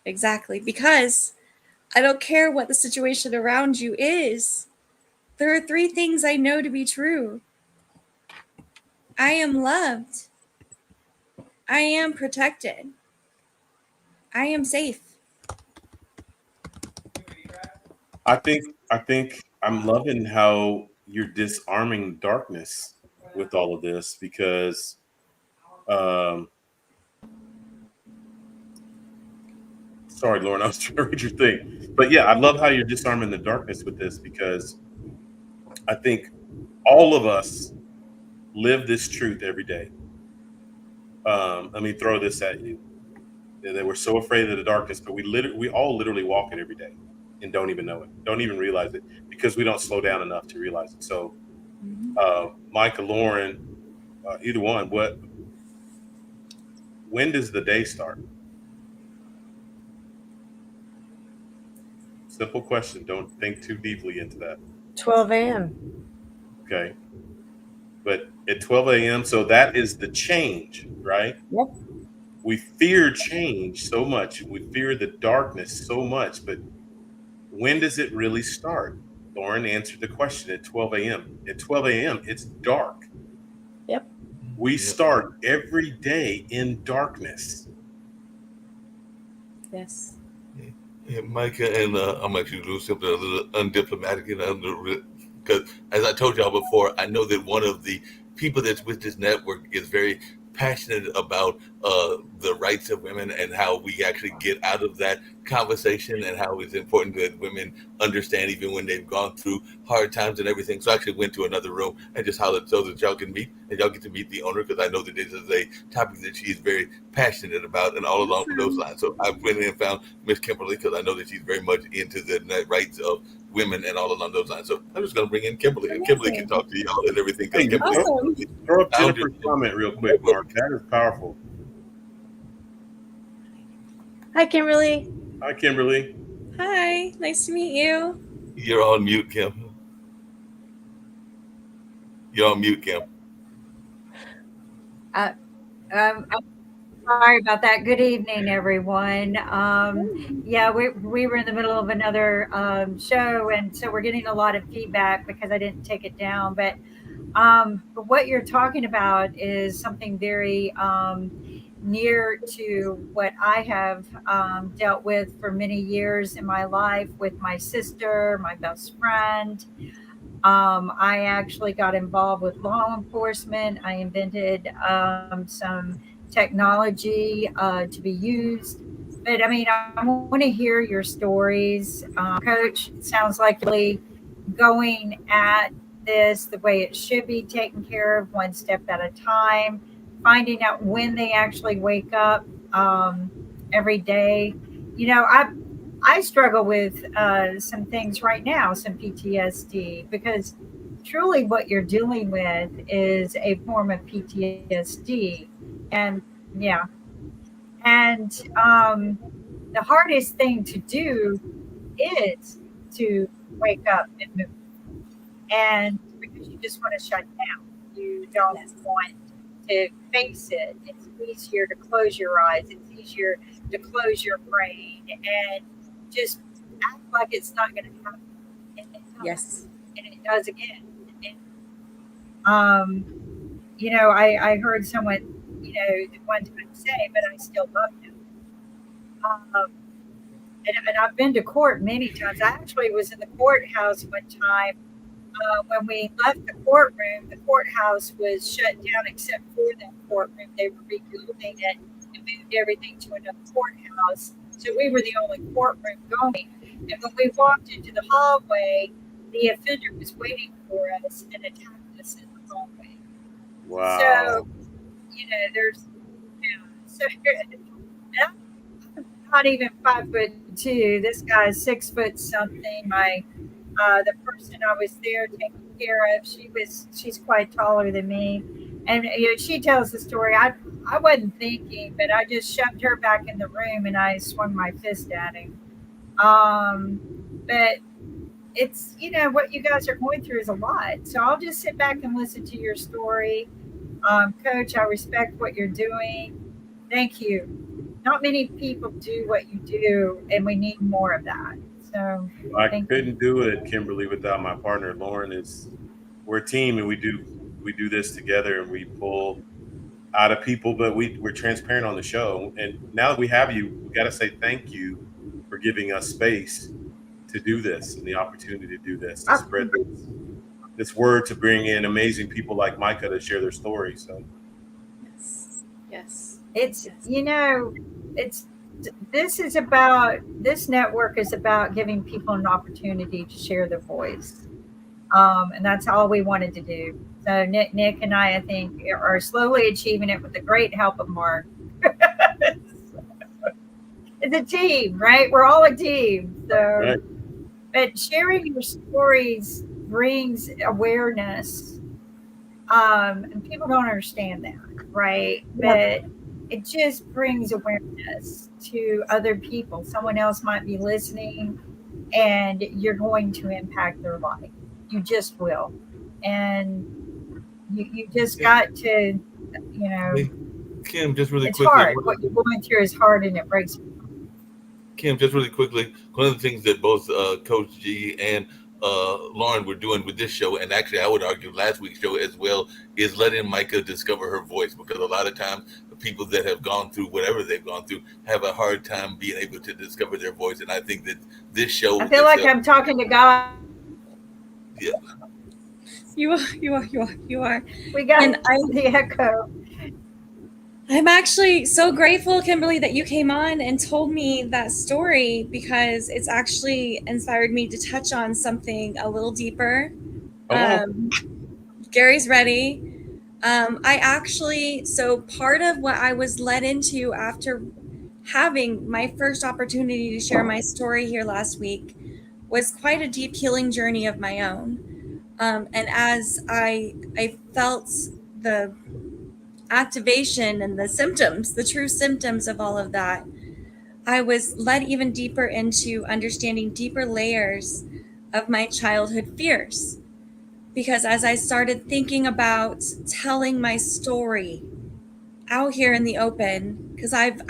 Because I don't care what the situation around you is. There are 3 things I know to be true. I am loved. I am protected. I am safe. I think I'm loving how you're disarming darkness with all of this because sorry, Lauren, I was trying to read your thing. But yeah, I love how you're disarming the darkness with this because I think all of us live this truth every day. Let me throw this at you. That we're so afraid of the darkness, but we all literally walk it every day and don't even know it, don't even realize it because we don't slow down enough to realize it. So, Micah, Lauren, either one, when does the day start? Simple question. Don't think too deeply into that. 12 a.m. Okay. But at 12 a.m., so that is the change, right? Yep. We fear change so much. We fear the darkness so much. But when does it really start? Lauren answered the question at 12 a.m. At 12 a.m., it's dark. Yep. We start every day in darkness. Yes. Yeah, Micah, and I'm actually doing something a little undiplomatic because, as I told y'all before, I know that one of the people that's with this network is very passionate about the rights of women and how we actually get out of that conversation, and how it's important that women understand even when they've gone through hard times and everything. So I actually went to another room and just hollered so that y'all can meet and y'all get to meet the owner, because I know that this is a topic that she's very passionate about and all along those lines. So I went in and found Miss Kimberly because I know that she's very much into the rights of women and all along those lines. So I'm just going to bring in Kimberly, and Kimberly can Amazing. talk to y'all and everything, because Hey, Kimberly is Awesome. the throw up founder. Jennifer's comment real quick, Mark. That is powerful. Hi, Kimberly. Hi, Kimberly. Hi, nice to meet you. You're on mute, Kim. You're on mute, Kim. I'm sorry about that. Good evening, everyone. Yeah, we were in the middle of another show, and so we're getting a lot of feedback because I didn't take it down. But what you're talking about is something very near to what I have dealt with for many years in my life with my sister, my best friend. I actually got involved with law enforcement. I invented some technology to be used. But I mean, I want to hear your stories. Coach, it sounds like you're really going at this the way it should be taken care of, one step at a time, finding out when they actually wake up every day. You know, I struggle with some things right now, some PTSD, because truly what you're dealing with is a form of PTSD. And yeah, and the hardest thing to do is to wake up and move. And because you just want to shut down, you don't Yes. want to face it. It's easier to close your eyes, it's easier to close your brain and just act like it's not going to happen. And it Yes. does. And it does again. And, um, I heard someone, one time say, but I still love him. Um, and I've been to court many times. I actually was in the courthouse one time. When we left the courthouse was shut down except for that courtroom. They were rebuilding it and moved everything to another courthouse. So we were the only courtroom going. And when we walked into the hallway, the offender was waiting for us and attacked us in the hallway. So, Wow. there's, so and I'm not even 5'2". This guy's 6 foot something. The person I was there taking care of, she's quite taller than me, and she tells the story. I wasn't thinking, but I just shoved her back in the room and I swung my fist at him. But it's what you guys are going through is a lot. So I'll just sit back and listen to your story. Coach, I respect what you're doing. Thank you. Not many people do what you do, and we need more of that. So I thank you. couldn't do it, Kimberly, without my partner Lauren. Is We're a team, and we do this together, and we pull out of people, but we're transparent on the show. And now that we have you, we got to say thank you for giving us space to do this and the opportunity to do this, to I, spread this word, to bring in amazing people like Micah to share their story. So Yes. Yes. it's Yes. it's this network is about giving people an opportunity to share their voice, and that's all we wanted to do. So Nick and I think, are slowly achieving it with the great help of Mark. It's a team, right? We're all a team. So, right. but sharing your stories brings awareness, and people don't understand that, right? But it just brings awareness to other people. Someone else might be listening, and you're going to impact their life. You just will, and you just Hey, got to, you know, hey, Kim, just really it's quickly, hard. What you're going through is hard, and it breaks. Kim, just really quickly, one of the things that both Coach G and Lauren were doing with this show, and actually I would argue last week's show as well, is letting Micah discover her voice, because a lot of times the people that have gone through whatever they've gone through have a hard time being able to discover their voice. And I think that this I show feel like itself, I'm talking to God. yeah, You are. You are. You are. You are. We got And I. the echo. I'm actually so grateful, Kimberly, that you came on and told me that story, because it's actually inspired me to touch on something a little deeper. Oh, Gary's ready. So part of what I was led into after having my first opportunity to share my story here last week was quite a deep healing journey of my own. And as I felt the activation and the symptoms, the true symptoms of all of that, I was led even deeper into understanding deeper layers of my childhood fears. Because as I started thinking about telling my story out here in the open, because I've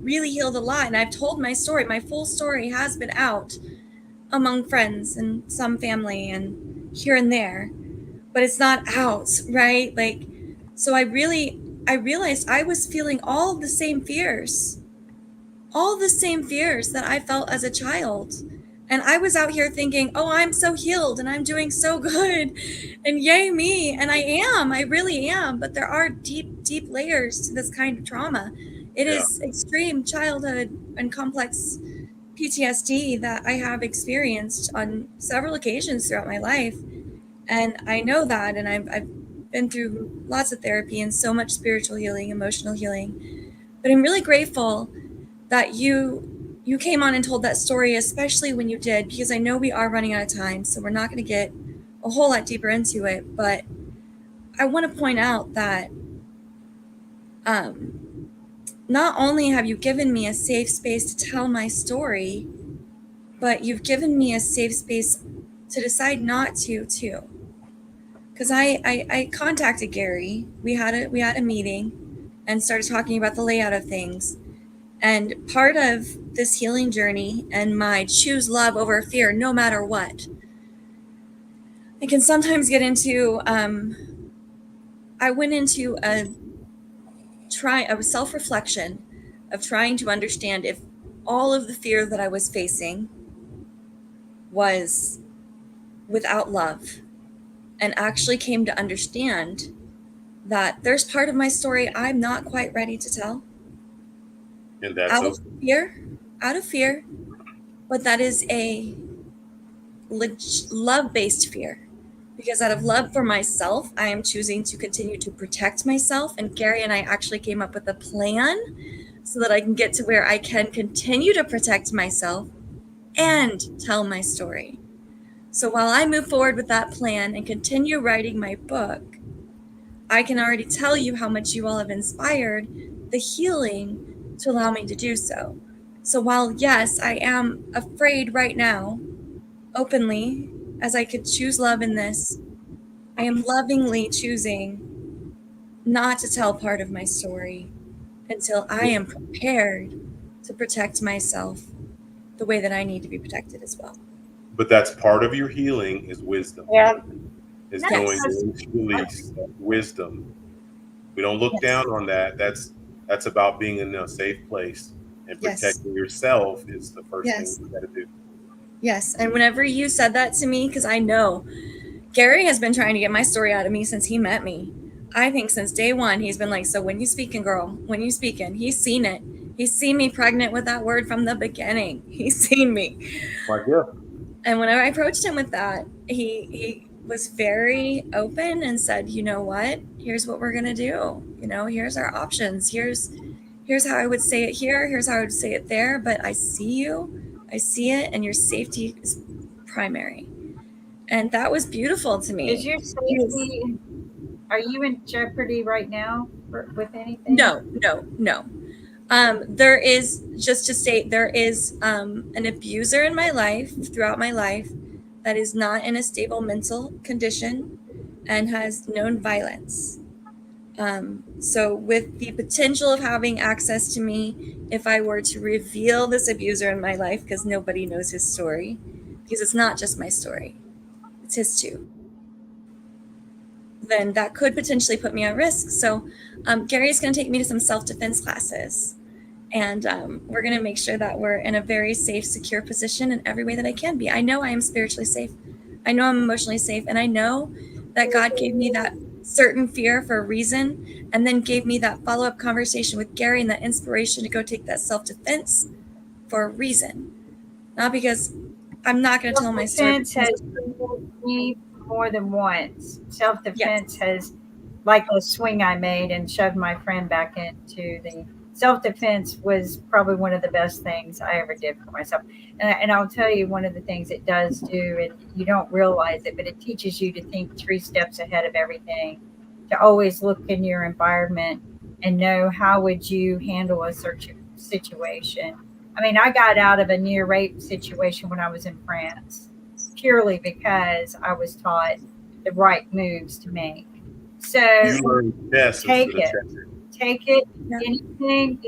really healed a lot and I've told my story, my full story has been out among friends and some family and here and there, but it's not out, right? Like, so I realized I was feeling all the same fears that I felt as a child. And I was out here thinking, oh, I'm so healed and I'm doing so good and yay me. And I really am. But there are deep, deep layers to this kind of trauma. It yeah. is extreme childhood and complex PTSD that I have experienced on several occasions throughout my life. And I know that. And I've been through lots of therapy and so much spiritual healing, emotional healing. But I'm really grateful that you came on and told that story, especially when you did, because I know we are running out of time, so we're not going to get a whole lot deeper into it. But I want to point out that not only have you given me a safe space to tell my story, but you've given me a safe space to decide not to too. Because I contacted Gary. We had a meeting and started talking about the layout of things. And part of this healing journey and my choose love over fear, no matter what, I can sometimes get into, I went into a self-reflection of trying to understand if all of the fear that I was facing was without love, and actually came to understand that there's part of my story I'm not quite ready to tell And that's out okay. of fear, but that is a love-based fear, because out of love for myself, I am choosing to continue to protect myself. And Gary and I actually came up with a plan so that I can get to where I can continue to protect myself and tell my story. So while I move forward with that plan and continue writing my book, I can already tell you how much you all have inspired the healing to allow me to do so. So while, yes, I am afraid right now, openly, as I could choose love in this, I am lovingly choosing not to tell part of my story until I am prepared to protect myself the way that I need to be protected as well. But that's part of your healing is wisdom. Yeah. Is That's knowing Yes. when to release wisdom. We don't look Yes. down on that. That's about being in a safe place, and Yes. protecting yourself is the first thing Yes. you got to do. Yes. And whenever you said that to me, because I know Gary has been trying to get my story out of me since he met me. I think since day one, he's been like, so when you speaking, girl, when you speaking, he's seen it. He's seen me pregnant with that word from the beginning. He's seen me. My gift. And whenever I approached him with that, he was very open and said, you know what, here's what we're gonna do. Here's our options. Here's how I would say it here. Here's how I would say it there. But I see you. I see it, and your safety is primary. And that was beautiful to me. Is your safety, are you in jeopardy right now with anything? No. There is, just to state, there is an abuser in my life, throughout my life, that is not in a stable mental condition and has known violence. So with the potential of having access to me, if I were to reveal this abuser in my life, because nobody knows his story, because it's not just my story, it's his too, then that could potentially put me at risk. So Gary's going to take me to some self-defense classes. And we're going to make sure that we're in a very safe, secure position in every way that I can be. I know I am spiritually safe. I know I'm emotionally safe. And I know that God gave me that certain fear for a reason, and then gave me that follow-up conversation with Gary and that inspiration to go take that self-defense for a reason. Not because I'm not going to tell my story. Self-defense has healed me more than once. Yes. Self-defense has, like a swing I made and shoved my friend back into the self-defense was probably one of the best things I ever did for myself. And I'll tell you one of the things it does do, and you don't realize it, but it teaches you to think 3 steps ahead of everything, to always look in your environment and know how would you handle a certain situation. I mean, I got out of a near rape situation when I was in France purely because I was taught the right moves to make. So You learn chess take instead of it. checkers. Take it. Yeah. Anything,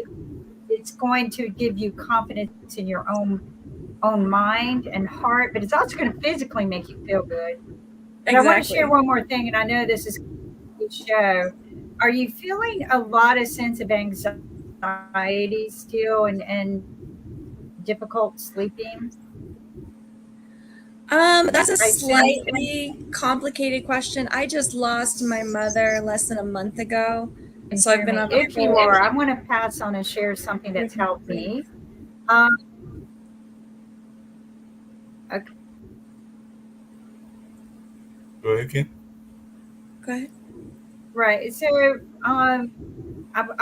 it's going to give you confidence in your own mind and heart, but it's also going to physically make you feel good. And I want to share one more thing, and I know this is a show. Are you feeling a lot of sense of anxiety still and difficult sleeping? That's a Right, slightly complicated question. I just lost my mother less than a month ago, so I've been on. If you are, I want to pass on and share something that's helped me. Okay. Go ahead, Kim. Go ahead. Right. So I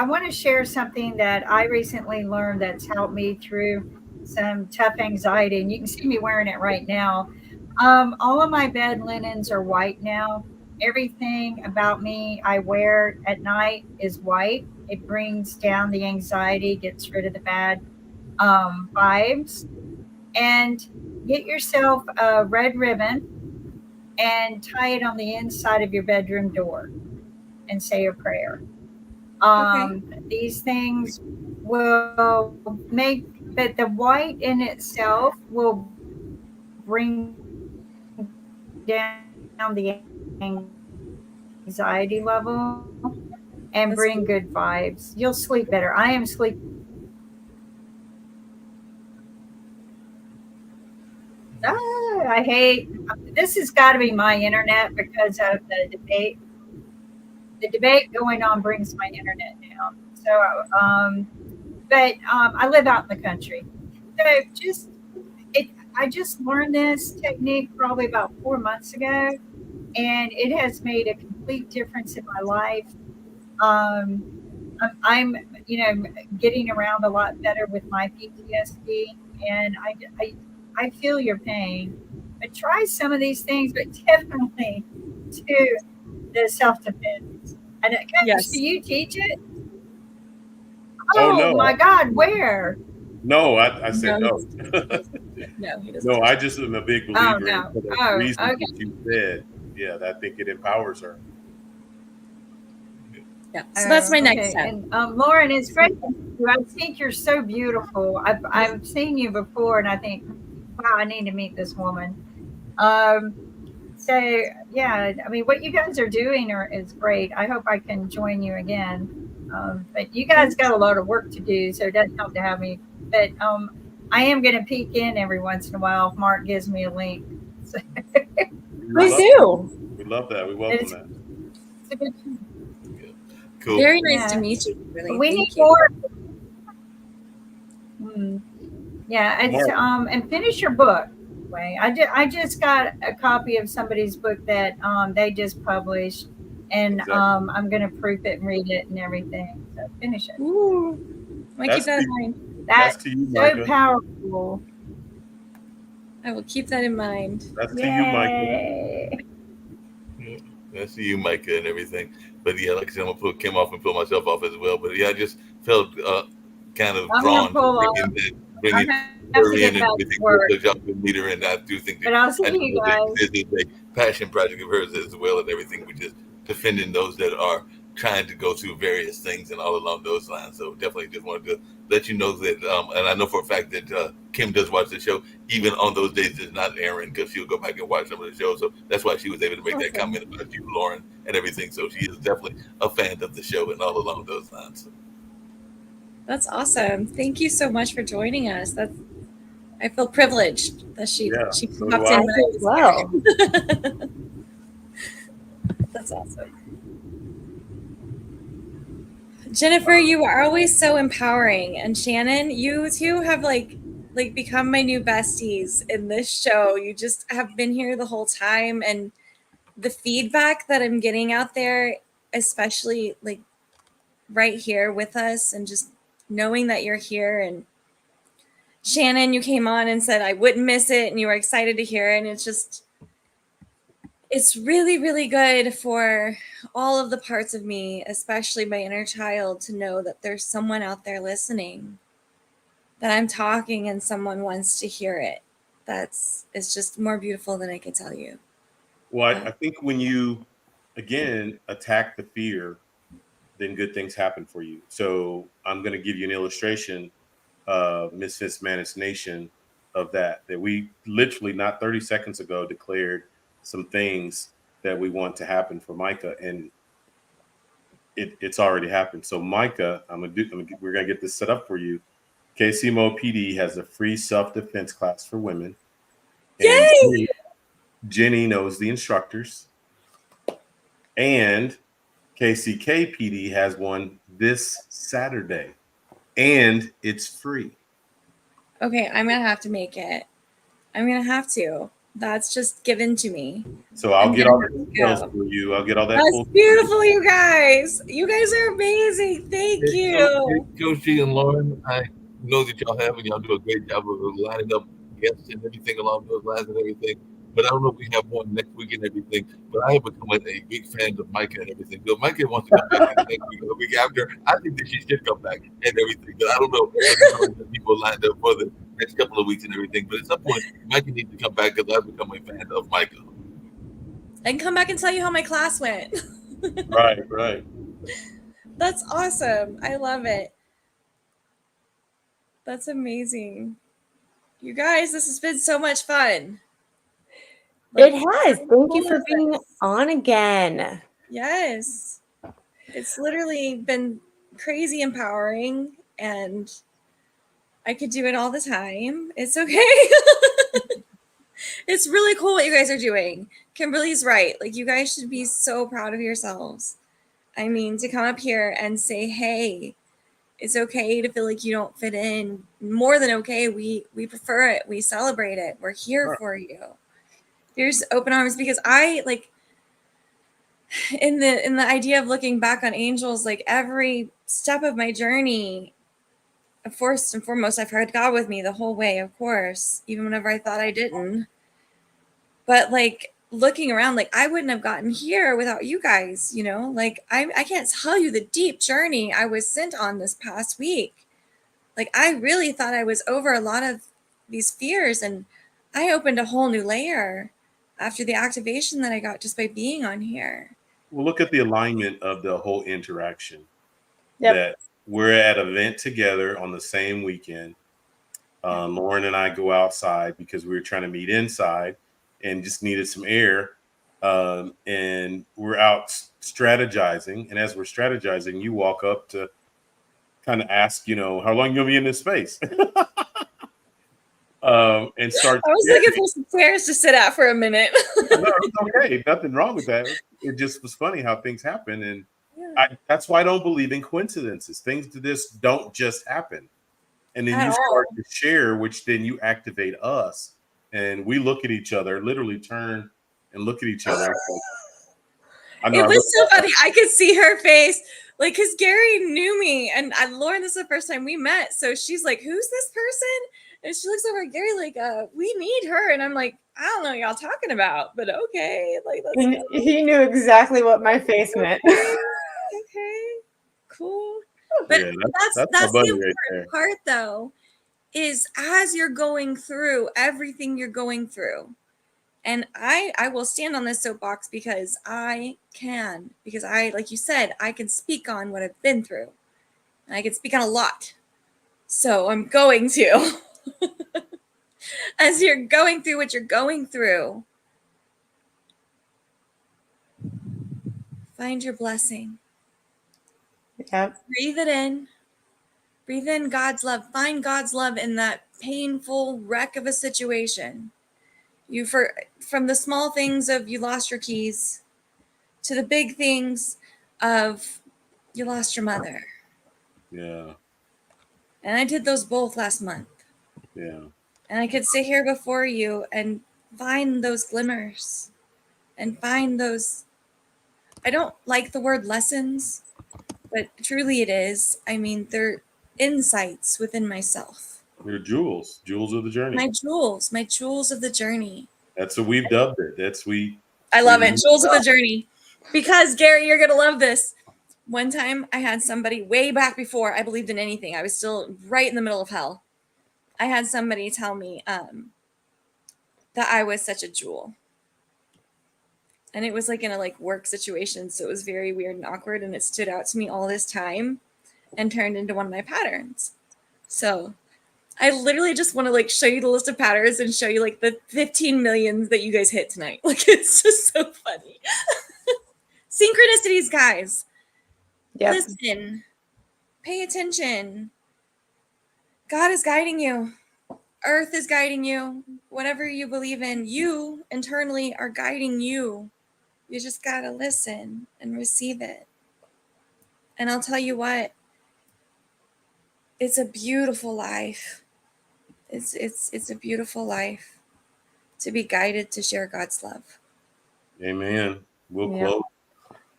want to share something that I recently learned that's helped me through some tough anxiety. And you can see me wearing it right now. All of my bed linens are white now. Everything about me I wear at night is white. It brings down the anxiety, gets rid of the bad vibes. And get yourself a red ribbon and tie it on the inside of your bedroom door and say a prayer. These things will make, but the white in itself will bring down the anxiety level and bring good vibes. You'll sleep better. I am sleeping. I hate this. Has got to be my internet because of the debate. The debate going on brings my internet down. So, I live out in the country. So I just learned this technique probably about 4 months ago, and it has made a complete difference in my life. Um, I'm getting around a lot better with my PTSD, and I feel your pain. But try some of these things, but definitely to the self defense. And Yes. do you teach it? Oh, no. My God, where? No, I said no. No, he doesn't. No, I just am a big believer no. in for the reasons that you said. Yeah, I think it empowers her. Yeah, so that's my next step. And Lauren, it's great. I think you're so beautiful. I've seen you before, and I think, wow, I need to meet this woman. So yeah, I mean, what you guys are doing is great. I hope I can join you again. But you guys got a lot of work to do, so it doesn't help to have me. But I am going to peek in every once in a while if Mark gives me a link. So, Please do. We love that. We welcome that. It's a good. Cool. Very nice to meet you. Really, we need more. Yeah, it's, and finish your book. I just got a copy of somebody's book that they just published, and I'm going to proof it and read it and everything. So finish it. Ooh, I keep that in mind. That's to you, so Micah. powerful. I will keep that in mind. That's to you, Micah. That's to you, Micah, and everything. But yeah, like I said, I'm gonna put Kim off and put myself off as well. But yeah, I just felt kind of drawn to bringing her in and everything. Y'all can meet her, and I do think that this is a passion project of hers as well, and everything. We're just defending those that are trying to go through various things and all along those lines. So definitely just wanted to let you know that, and I know for a fact that Kim does watch the show, even on those days it's not airing, because she'll go back and watch some of the shows. So that's why she was able to make that comment about you, Lauren, and everything. So she is definitely a fan of the show and all along those lines. That's awesome. Thank you so much for joining us. I feel privileged that she popped in as well. That's awesome. Jennifer, you are always so empowering, and Shannon, you two have like become my new besties in this show. You just have been here the whole time, and the feedback that I'm getting out there, especially like right here with us, and just knowing that you're here. And Shannon, you came on and said I wouldn't miss it, and you were excited to hear it, and it's really, really good for all of the parts of me, especially my inner child, to know that there's someone out there listening, that I'm talking and someone wants to hear it. It's just more beautiful than I can tell you. Well, I think when you, again, attack the fear, then good things happen for you. So I'm going to give you an illustration of Misfits Managed Nation of that we literally not 30 seconds ago declared some things that we want to happen for Micah, and it's already happened. So Micah, we're gonna get this set up for you. KCMO PD has a free self-defense class for women, and Yay! Jenny knows the instructors, and KCK PD has one this Saturday, and it's free. Okay, I'm gonna have to make it. I'm gonna have to. That's just given to me. So I'll I'm get gonna all have the to details go. for you. I'll get all that. That's beautiful, you guys. You guys are amazing. Thank you. Coach G and Lauren, I know that y'all do a great job of lining up guests and everything along those lines and everything. But I don't know if we have one next week and everything. But I have become a big fan of Micah and everything. So Micah wants to come back next week or the week after. I think that she should come back and everything. But I don't know if the people lined up for the next couple of weeks and everything. But at some point, Micah needs to come back because I've become a fan of Micah. I can come back and tell you how my class went. Right. That's awesome. I love it. That's amazing. You guys, this has been so much fun. It has. Thank you for being on again. Yes. It's literally been crazy empowering, and I could do it all the time. It's okay. It's really cool what you guys are doing. Kimberly's right. Like, you guys should be so proud of yourselves. I mean, to come up here and say, hey, it's okay to feel like you don't fit in. More than okay. We prefer it. We celebrate it. We're here for you. Here's open arms, because I like in the idea of looking back on angels, like every step of my journey, first and foremost, I've had God with me the whole way, of course, even whenever I thought I didn't. But like looking around, like I wouldn't have gotten here without you guys, you know, like I can't tell you the deep journey I was sent on this past week. Like I really thought I was over a lot of these fears, and I opened a whole new layer after the activation that I got just by being on here. Well, look at the alignment of the whole interaction. Yep. That we're at an event together on the same weekend. Lauren and I go outside because we were trying to meet inside and just needed some air. And we're out strategizing. And as we're strategizing, you walk up to kind of ask, how long you gonna be in this space? And start. I was looking for some chairs to sit at for a minute. No, it's okay. Nothing wrong with that. It just was funny how things happen. And that's why I don't believe in coincidences. Things to this don't just happen. And then you start to share, which then you activate us. And we look at each other, literally turn and look at each other. It was so funny. I could see her face, like, because Gary knew me, and Lauren, this is the first time we met. So she's like, who's this person? And she looks over at Gary like, we need her. And I'm like, I don't know what y'all talking about, but okay. Like, let's go. He knew exactly what my face meant. Okay, cool. But yeah, that's the important part, though, is as you're going through everything you're going through. And I will stand on this soapbox because I, like you said, I can speak on what I've been through. And I can speak on a lot. So I'm going to. As you're going through what you're going through, find your blessing. Yep. Breathe it in. Breathe in God's love. Find God's love in that painful wreck of a situation. From the small things of you lost your keys to the big things of you lost your mother. Yeah. And I did those both last month. Yeah. And I could sit here before you and find those glimmers and find those. I don't like the word lessons, but truly it is. I mean, they're insights within myself. They're jewels of the journey. My jewels of the journey. That's what we've dubbed it. I love it. Jewels of the journey. Because, Gary, you're going to love this. One time I had somebody way back before I believed in anything. I was still right in the middle of hell. I had somebody tell me that I was such a jewel. And it was like in a work situation. So it was very weird and awkward. And it stood out to me all this time and turned into one of my patterns. So I literally just want to show you the list of patterns and show you the 15 millions that you guys hit tonight. It's just so funny. Synchronicities, guys. Yep. Listen. Pay attention. God is guiding you. Earth is guiding you. Whatever you believe in, you internally are guiding you. You just got to listen and receive it. And I'll tell you what, it's a beautiful life. It's a beautiful life to be guided to share God's love. Amen. We'll Yep. close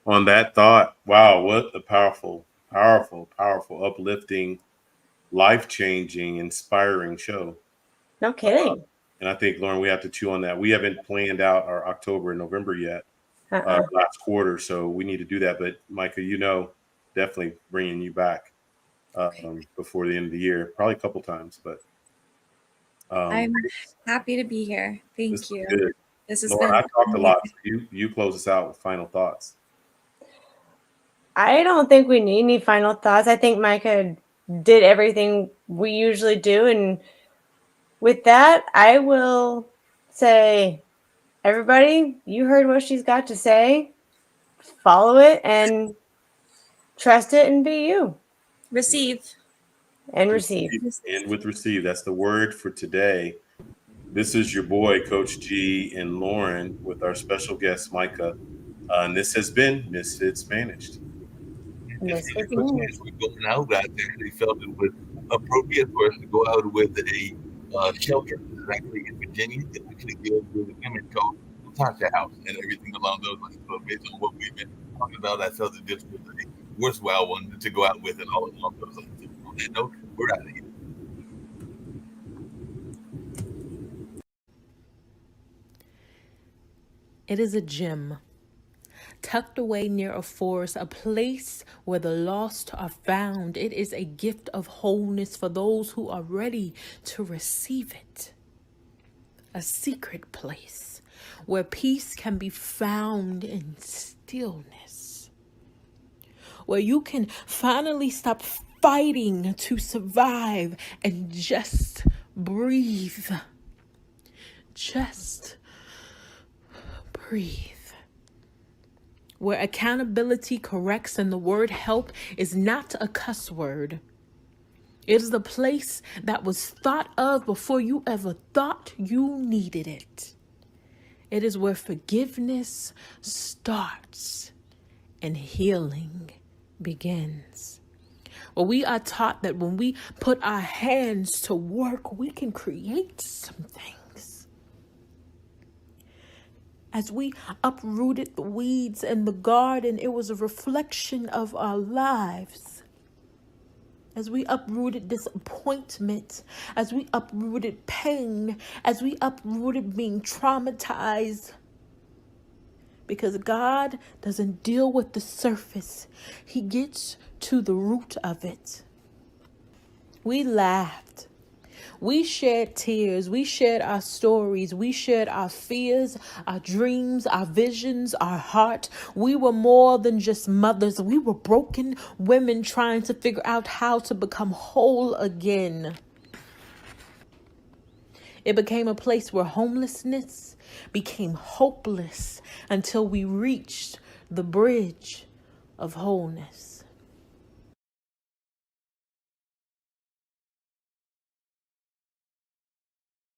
on that thought. Wow, what a powerful, uplifting, life-changing, inspiring show. No kidding. And I think, Lauren, we have to chew on that. We haven't planned out our October and November yet, last quarter, so we need to do that. But Micah, definitely bringing you back before the end of the year, probably a couple times. But I'm happy to be here. Thank you. Good. This has Lauren, been I talked a lot. So you close us out with final thoughts. I don't think we need any final thoughts. I think Micah did everything we usually do. And with that, I will say, everybody, you heard what she's got to say. Follow it and trust it and be you. Receive. And receive. And with receive. That's the word for today. This is your boy, Coach G, and Lauren, with our special guest, Micah. And this has been Misfits Managed. As we're going out there, they felt it was appropriate for us to go out with a shelter that's actually in Virginia. It actually deals with an image called Natasha House and everything along those lines. So based on what we've been talking about, I felt that this was a worthwhile one to go out with and all along those lines. So on that note, we're out of here. It is a gem, tucked away near a forest, a place where the lost are found. It is a gift of wholeness for those who are ready to receive it. A secret place where peace can be found in stillness. Where you can finally stop fighting to survive and just breathe. Just breathe. Where accountability corrects and the word help is not a cuss word. It is the place that was thought of before you ever thought you needed it. It is where forgiveness starts and healing begins. Well, we are taught that when we put our hands to work, we can create some things. As we uprooted the weeds in the garden, it was a reflection of our lives. As we uprooted disappointment, as we uprooted pain, as we uprooted being traumatized. Because God doesn't deal with the surface. He gets to the root of it. We laughed. We shared tears. We shared our stories. We shared our fears, our dreams, our visions, our heart. We were more than just mothers. We were broken women trying to figure out how to become whole again. It became a place where homelessness became hopeless until we reached the bridge of wholeness.